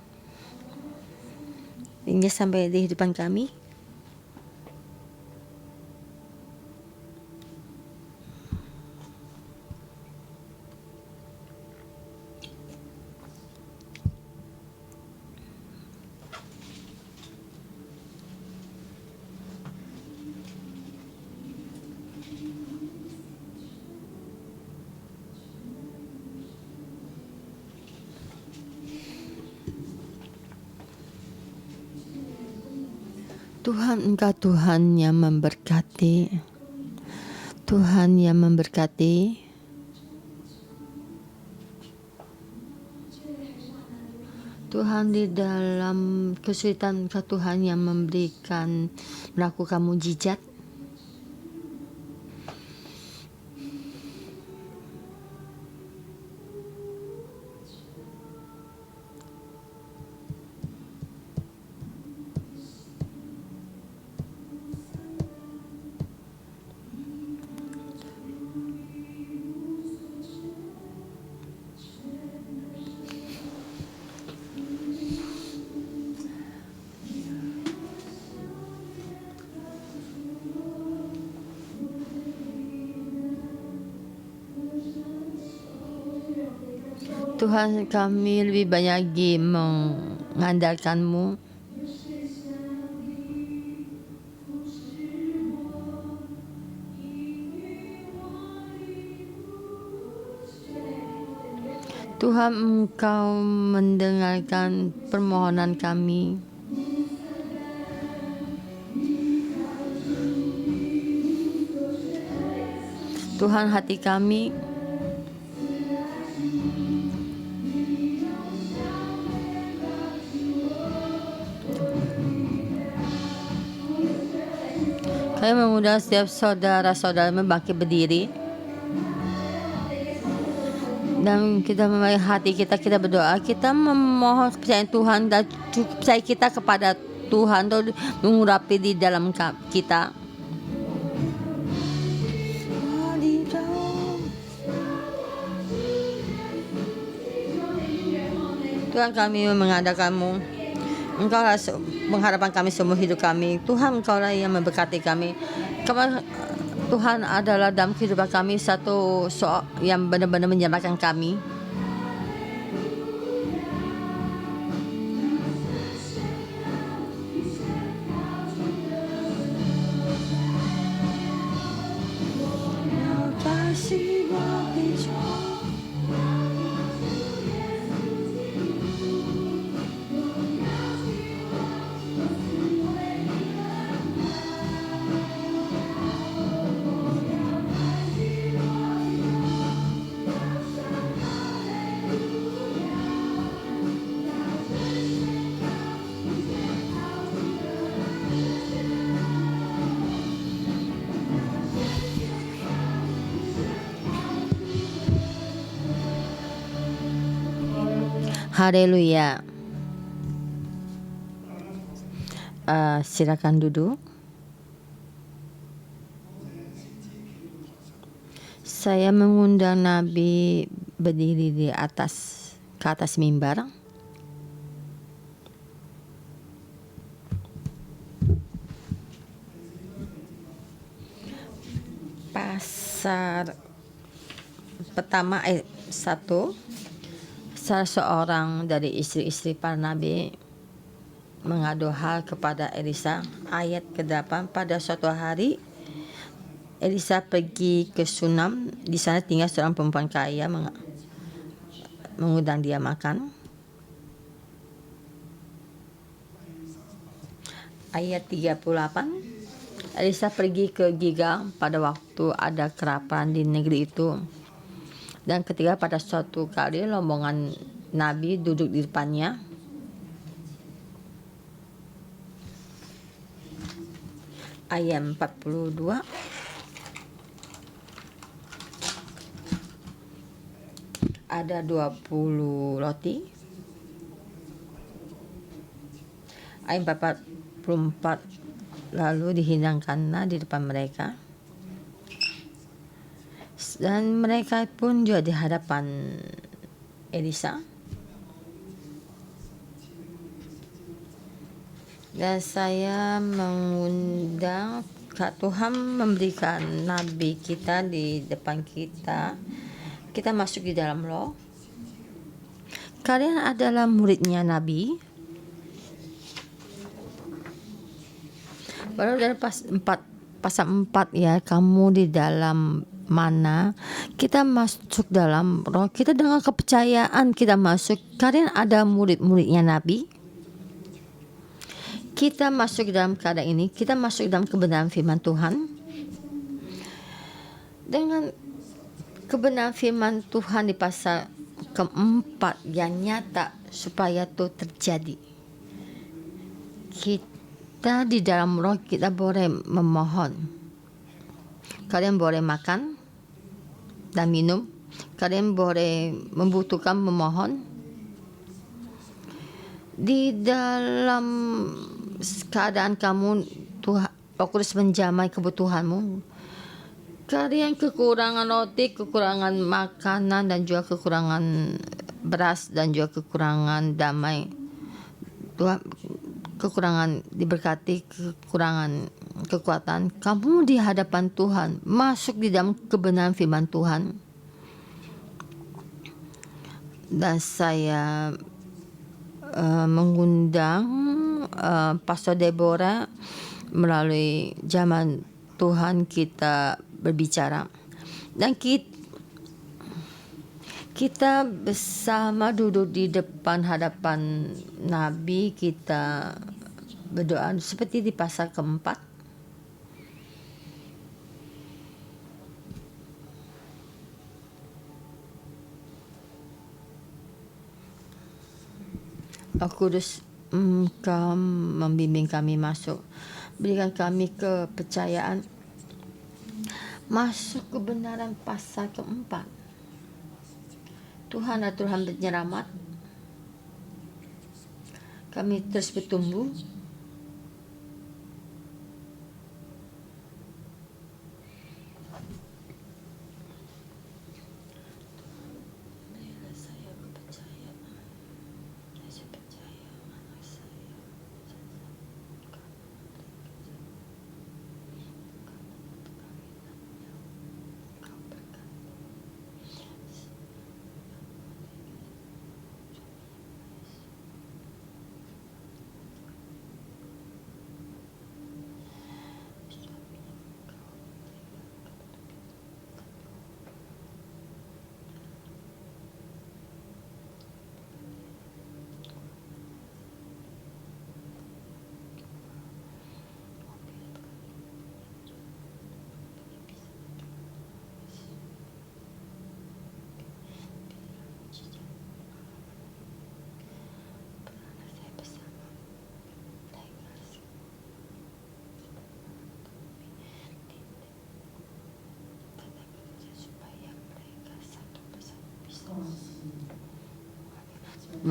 hingga sampai di hidupan kami. Tuhan, Engkau Tuhan yang memberkati. Tuhan yang memberkati. Tuhan di dalam kesulitan Tuhan yang melakukan mujizat. Tuhan, kami lebih banyak lagi mengandalkan-Mu. Tuhan, Engkau mendengarkan permohonan kami. Tuhan, hati kami kami mengundang setiap saudara-saudara bangkit berdiri. Dan kita memulai hati kita berdoa. Kita memohon kepercayaan Tuhan dan percaya kita kepada Tuhan untuk mengurapi di dalam kita. Tuhan, kami mengandalkan-Mu. Engkau lah pengharapan kami semua hidup kami. Tuhan, Engkau lah yang memberkati kami. Tuhan adalah dalam kehidupan kami satu yang benar-benar menyelamatkan kami. Haleluya. Silakan duduk. Saya mengundang Nabi berdiri ke atas mimbar. Pasal pertama ayat 1. Salah seorang dari istri-istri para nabi mengadu hal kepada Elisa. Ayat ke-8, pada suatu hari Elisa pergi ke Sunam. Di sana tinggal seorang perempuan kaya mengundang dia makan. Ayat 38, Elisa pergi ke Gilgal pada waktu ada kelaparan di negeri itu. Dan ketika pada suatu kali rombongan Nabi duduk di depannya, ayat 42, ada 20 roti. Ayat 44, lalu dihidangkannya di depan mereka. Dan mereka pun juga di hadapan Elisa. Dan saya mengundang Tuhan memberikan Nabi kita di depan kita. Kita masuk di dalam roh. Kalian adalah muridnya Nabi. Baru dari pasal 4 ya, kamu di dalam mana kita masuk dalam roh, kita dengan kepercayaan kita masuk. Kalian ada murid-muridnya Nabi. Kita masuk dalam keadaan ini, kita masuk dalam kebenaran firman Tuhan. Dengan kebenaran firman Tuhan di pasal keempat yang nyata supaya itu terjadi. Kita di dalam roh kita boleh memohon. Kalian boleh makan dan minum. Kalian boleh membutuhkan memohon. Di dalam keadaan kamu, Tuhan, Roh Kudus menjamai kebutuhanmu. Kalian kekurangan roti, kekurangan makanan, dan juga kekurangan beras, dan juga kekurangan damai. Tuhan, kekurangan diberkati, kekurangan kekuatan. Kamu di hadapan Tuhan, masuk di dalam kebenaran firman Tuhan. Dan saya mengundang Pastor Deborah melalui zaman Tuhan kita berbicara, dan kita bersama duduk di depan hadapan Nabi, kita berdoa seperti di pasal keempat. Roh Kudus, Kau membimbing kami masuk, berikan kami kepercayaan masuk kebenaran pasal keempat. Tuhan adalah Tuhan penyelamat. Kami terus bertumbuh.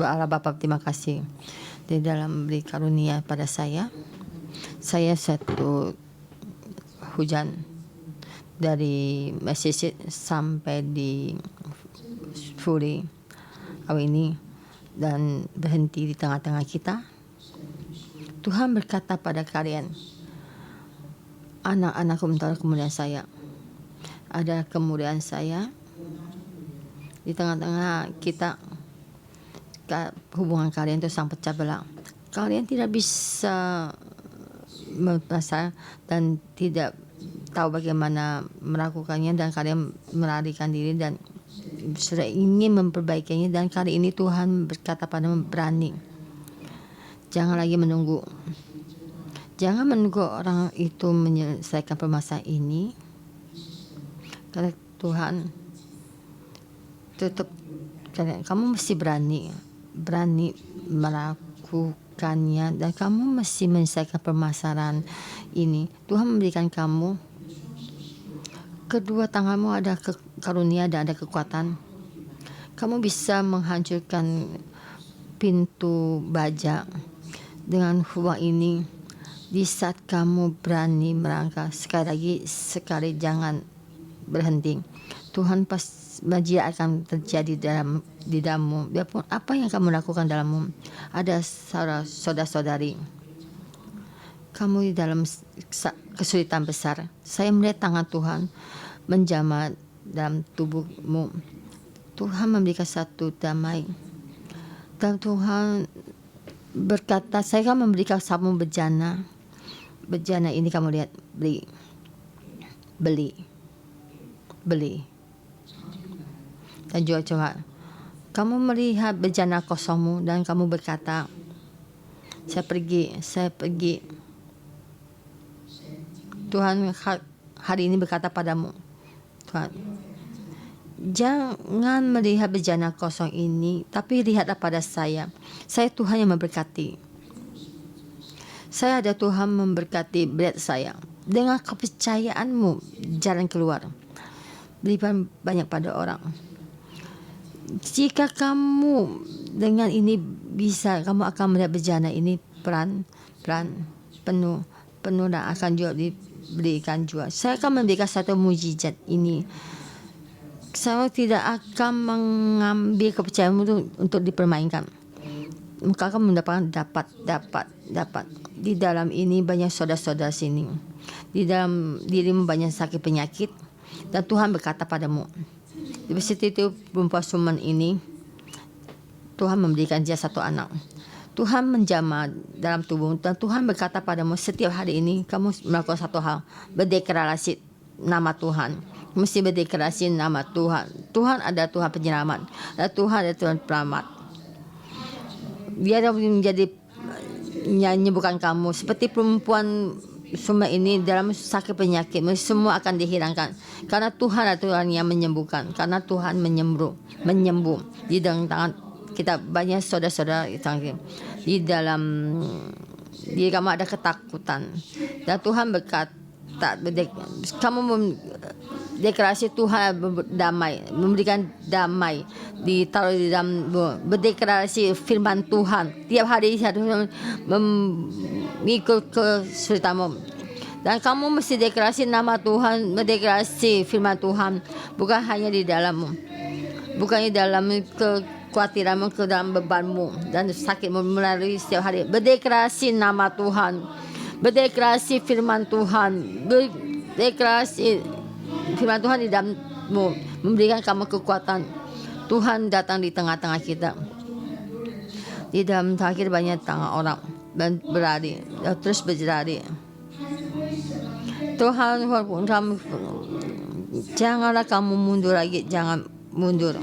Allah Bapa, terima kasih di dalam beri karunia pada saya. Saya satu hujan dari Massachusetts sampai di Fury hari ini dan berhenti di tengah-tengah kita. Tuhan berkata pada kalian, anak-anakku, mentara kemuliaan saya. Ada kemuliaan saya di tengah-tengah kita. Hubungan kalian itu sangat pecah belah. Kalian tidak bisa merasa dan tidak tahu bagaimana melakukannya, dan kalian melarikan diri dan sudah ingin memperbaikinya. Dan kali ini Tuhan berkata padamu, berani. Jangan lagi menunggu. Jangan menunggu orang itu menyelesaikan permasalahan ini. Karena Tuhan tutup. Kamu mesti berani melakukannya, dan kamu mesti menyelesaikan permasalahan ini. Tuhan memberikan kamu kedua tanganmu, ada karunia dan ada kekuatan. Kamu bisa menghancurkan pintu baja dengan hubungan ini. Di saat kamu berani melangkah, sekali jangan berhenti. Tuhan pasti mujizat akan terjadi di dalammu. Biarpun apa yang kamu lakukan dalammu, ada saudara-saudari kamu di dalam kesulitan besar. Saya melihat tangan Tuhan menjamah dalam tubuhmu. Tuhan memberikan satu damai. Dan Tuhan berkata, saya akan memberikan kamu bejana. Bejana ini kamu lihat, beli. Dan juga coba kamu melihat bejana kosongmu dan kamu berkata, saya pergi. Tuhan hari ini berkata padamu, Tuhan. Jangan melihat bejana kosong ini, tapi lihatlah pada saya. Saya Tuhan yang memberkati. Saya ada Tuhan memberkati berat saya. Dengan kepercayaanmu, jalan keluar. Berikan banyak pada orang. Jika kamu dengan ini bisa, kamu akan melihat bejana ini pelan, penuh dan akan juga diberikan juga. Saya akan memberikan satu mujizat ini. Saya tidak akan mengambil kepercayaan untuk dipermainkan. Maka akan mendapatkan dapat. Di dalam ini banyak saudara-saudara sini. Di dalam dirimu banyak sakit penyakit. Dan Tuhan berkata padamu, di situ perempuan Suman ini, Tuhan memberikan dia satu anak. Tuhan menjamah dalam tubuhmu. Dan Tuhan berkata padamu, setiap hari ini kamu melakukan satu hal. Berdeklarasi nama Tuhan. Mesti berdeklarasi nama Tuhan. Tuhan ada Tuhan penyelamat. Dan Tuhan ada Tuhan pelamat. Biar menjadi menyembuhkan kamu. Seperti perempuan semua ini dalam sakit penyakit, semua akan dihilangkan. Karena Tuhan adalah Tuhan yang menyembuhkan. Karena Tuhan menyembuh. Di dalam tangan kita banyak saudara-saudara di dalam diri kamu ada ketakutan. Dan Tuhan berkata, kamu deklarasi Tuhan damai, memberikan damai, ditaruh di dalam berdeklarasi firman Tuhan. Tiap hari harus mengikut kesulitamu. Dan kamu mesti deklarasi nama Tuhan, berdeklarasi firman Tuhan, bukan hanya di dalammu, bukan di dalam kekhawatiranmu, ke dalam bebanmu dan sakitmu melalui setiap hari. Berdeklarasi nama Tuhan, berdeklarasi firman Tuhan, berdeklarasi firman Tuhan di dalammu, memberikan kamu kekuatan. Tuhan datang di tengah-tengah kita. Di dalam terakhir banyak tangan orang berlari, terus berlari. Tuhan, janganlah kamu mundur lagi, jangan mundur.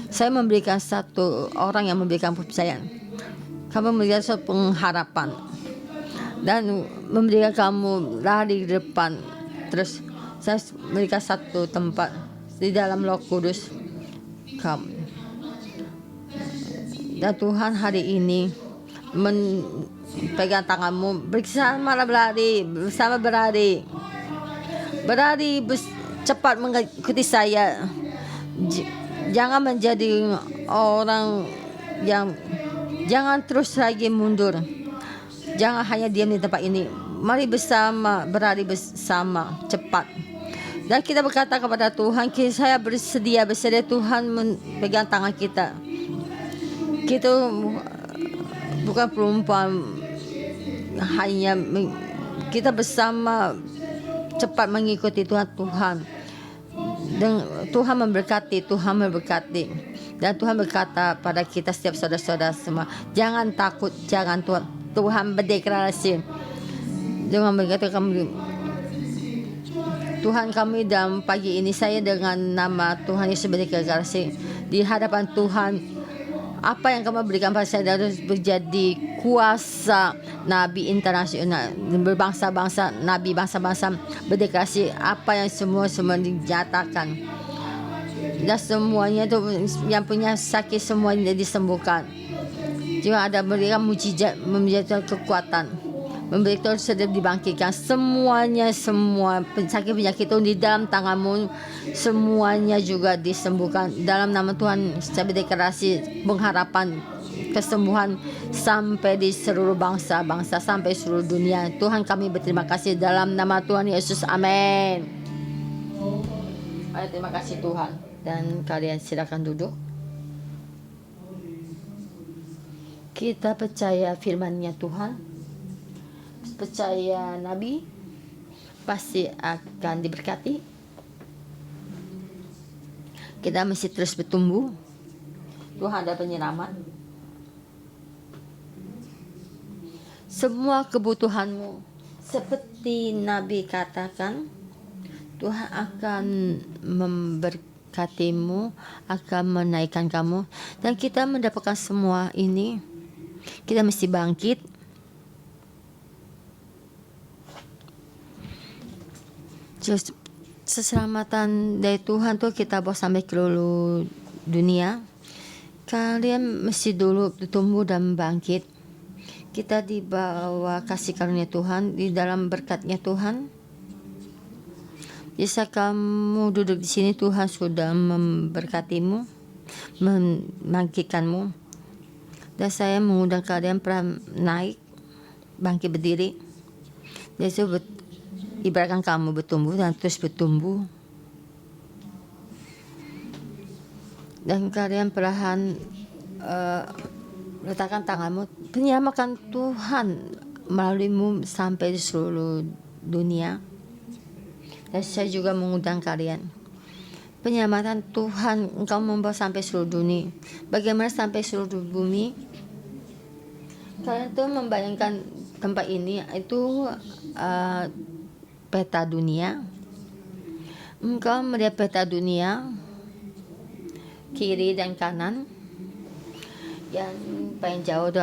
Saya memberikan satu orang yang memberikan kepercayaan. Kamu memberikan satu pengharapan dan memberikan kamu lari di depan. Terus saya memberikan satu tempat di dalam Roh Kudus kamu. Dan Tuhan hari ini pegang tanganmu, bersama berlari, cepat mengikuti saya. Jangan menjadi orang yang jangan terus lagi mundur. Jangan hanya diam di tempat ini. Mari bersama, berlari bersama, cepat. Dan kita berkata kepada Tuhan, saya bersedia Tuhan memegang tangan kita. Kita bukan perempuan hanya kita bersama cepat mengikuti Tuhan. Dan Tuhan memberkati. Dan Tuhan berkata pada kita setiap saudara-saudara semua, jangan takut, jangan Tuhan berdeklarasi. Jangan berkata Tuhan kami dalam pagi ini, saya dengan nama Tuhan Yesus berdeklarasi di hadapan Tuhan. Apa yang kamu berikan pada saya harus menjadi kuasa Nabi internasional, berbangsa-bangsa, Nabi bangsa-bangsa berdeklarasi apa yang semua dinyatakan. Dan semuanya itu yang punya sakit semuanya disembuhkan. Juga ada berikan mujizat, memberikan kekuatan, memberikan sedang dibangkitkan. Semua sakit penyakit itu di dalam tanganmu, semuanya juga disembuhkan. Dalam nama Tuhan saya berdeklarasi pengharapan, kesembuhan sampai di seluruh bangsa-bangsa, sampai seluruh dunia. Tuhan kami berterima kasih dalam nama Tuhan Yesus. Amin. Terima kasih Tuhan. Dan kalian silakan duduk. Kita percaya firman-Nya Tuhan, percaya Nabi pasti akan diberkati. Kita mesti terus bertumbuh. Tuhan ada penyelamat. Semua kebutuhanmu seperti Nabi katakan, Tuhan akan memberkatimu, akan menaikkan kamu. Dan kita mendapatkan semua ini, kita mesti bangkit. Just Keselamatan dari Tuhan tuh kita bawa sampai ke seluruh dunia. Kalian mesti dulu tumbuh dan bangkit. Kita dibawa kasih karunia Tuhan, di dalam berkatnya Tuhan. Bisa kamu duduk di sini, Tuhan sudah memberkatimu, membangkitkanmu. Dan saya mengundang kalian naik, bangkit berdiri. Dan itu ibaratkan kamu bertumbuh dan terus bertumbuh. Dan kalian perlahan letakkan tanganmu, penyamakan Tuhan melaluimu sampai di seluruh dunia. Dan saya juga mengundang kalian, penyelamatan Tuhan engkau membawa sampai seluruh dunia. Bagaimana sampai seluruh bumi? Kalian tuh membayangkan tempat ini itu peta dunia. Engkau melihat peta dunia, kiri dan kanan. Yang paling jauh itu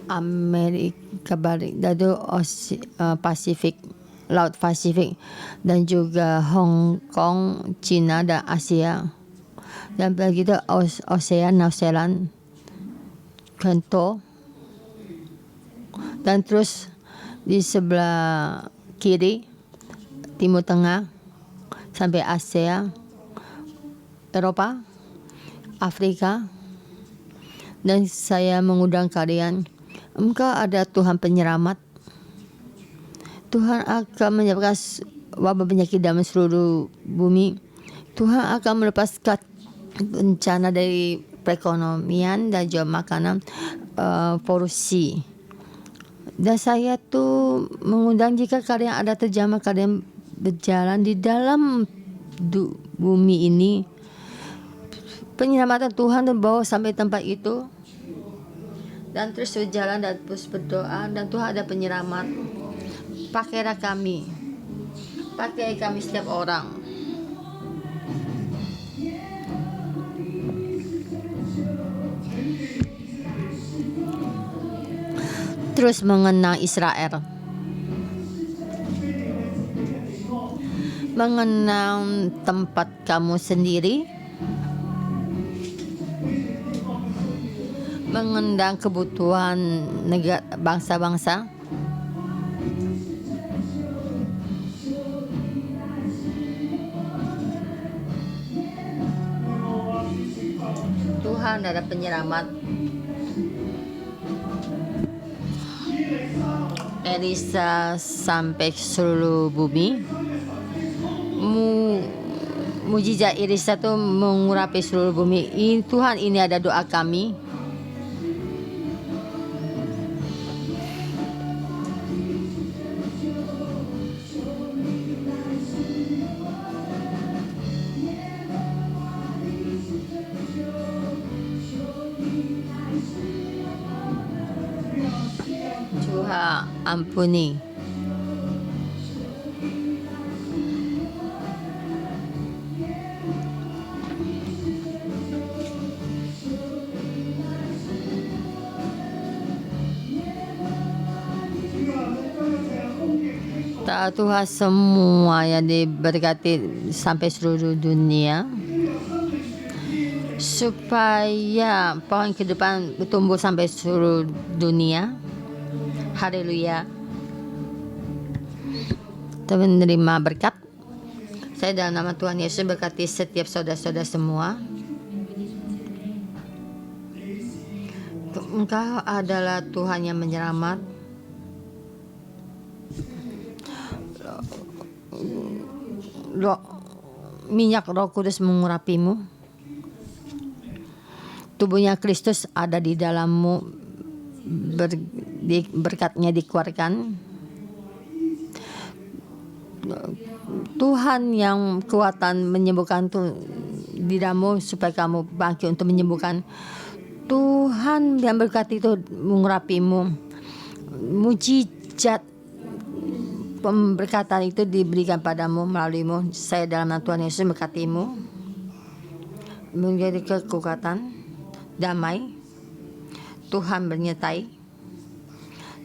Amerika Barat, lalu Pasifik, Laut Pasifik, dan juga Hong Kong, China dan Asia. Dan begitu Osean, New Zealand, Kanto, dan terus di sebelah kiri Timur Tengah sampai Asia, Eropa, Afrika. Dan saya mengundang kalian, engkau ada Tuhan penyelamat. Tuhan akan menyebabkan wabah penyakit dalam seluruh bumi. Tuhan akan melepaskan bencana dari perekonomian dan juga makanan, polusi. Dan saya tuh mengundang, jika kalian ada terjamah, kalian berjalan di dalam bumi ini, penyelamatan Tuhan membawa sampai tempat itu. Dan terus berjalan dan terus berdoa, dan Tuhan ada penyelamat. Pakailah kami, pakai kami setiap orang. Terus mengenang Israel, mengenang tempat kamu sendiri, mengenang kebutuhan negara bangsa-bangsa. Tuhan adalah penyelamat. Elisa sampai seluruh bumi. Mujizat Elisa itu mengurapi seluruh bumi. Tuhan, ini ada doa kami. Tuhan ampuni. Tuhan semua yang diberkati sampai seluruh dunia, supaya pohon kehidupan bertumbuh sampai seluruh dunia. Haleluya. Kita menerima berkat. Saya dalam nama Tuhan Yesus berkati setiap saudara-saudara semua. Engkau adalah Tuhan yang menyelamat. Minyak Roh Kudus mengurapimu. Tubuhnya Kristus ada di dalammu, berkatnya dikeluarkan. Tuhan yang kekuatan menyembuhkan tuh di dalammu, supaya kamu bangkit untuk menyembuhkan. Tuhan yang berkati itu mengurapimu. Mujizat pemberkatan itu diberikan padamu melaluimu. Saya dalam nama Tuhan Yesus berkatimu, menjadi kekuatan, damai. Tuhan menyertai.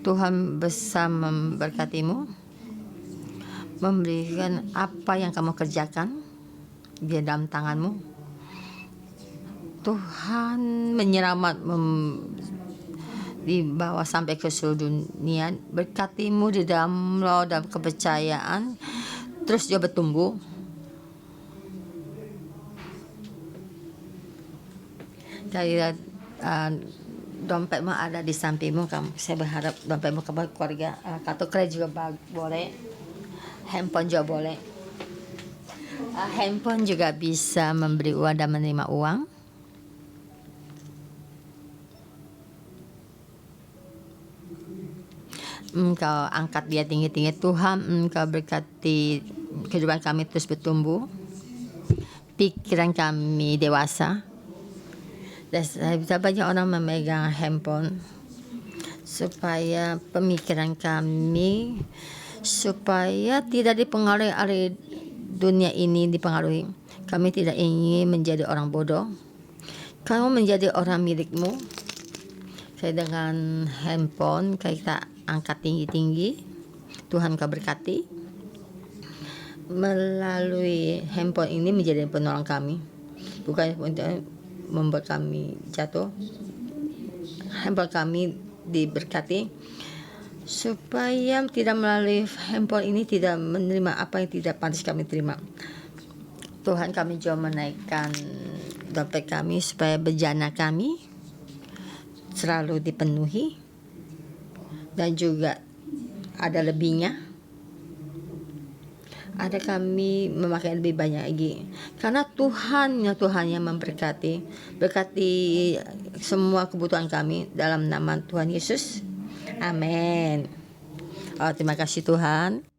Tuhan bersama memberkatimu, memberikan apa yang kamu kerjakan di dalam tanganmu. Tuhan menyelamat dibawa sampai ke seluruh dunia, berkatimu di dalam roh dan kepercayaan, terus dia bertumbuh. Dari dompetmu ada di sampingmu, saya berharap dompetmu keluarga, kartu kredit juga boleh, handphone juga boleh. Handphone juga bisa memberi uang dan menerima uang. Engkau angkat dia tinggi-tinggi Tuhan, Engkau berkati kehidupan kami terus bertumbuh, pikiran kami dewasa. Dan banyak orang memegang handphone supaya pemikiran kami supaya tidak dipengaruhi oleh dunia ini dipengaruhi. Kami tidak ingin menjadi orang bodoh. Kamu menjadi orang milikmu. Saya dengan handphone kita angkat tinggi-tinggi. Tuhan kau berkati. Melalui handphone ini menjadi penolong kami. Bukan untuk membuat kami jatuh. Handphone kami diberkati supaya tidak melalui handphone ini tidak menerima apa yang tidak pantas kami terima. Tuhan kami juga menaikkan dompet kami supaya bejana kami selalu dipenuhi dan juga ada lebihnya. Ada kami memakai lebih banyak lagi karena Tuhan yang memberkati, berkati semua kebutuhan kami dalam nama Tuhan Yesus. Amin. Oh, terima kasih Tuhan.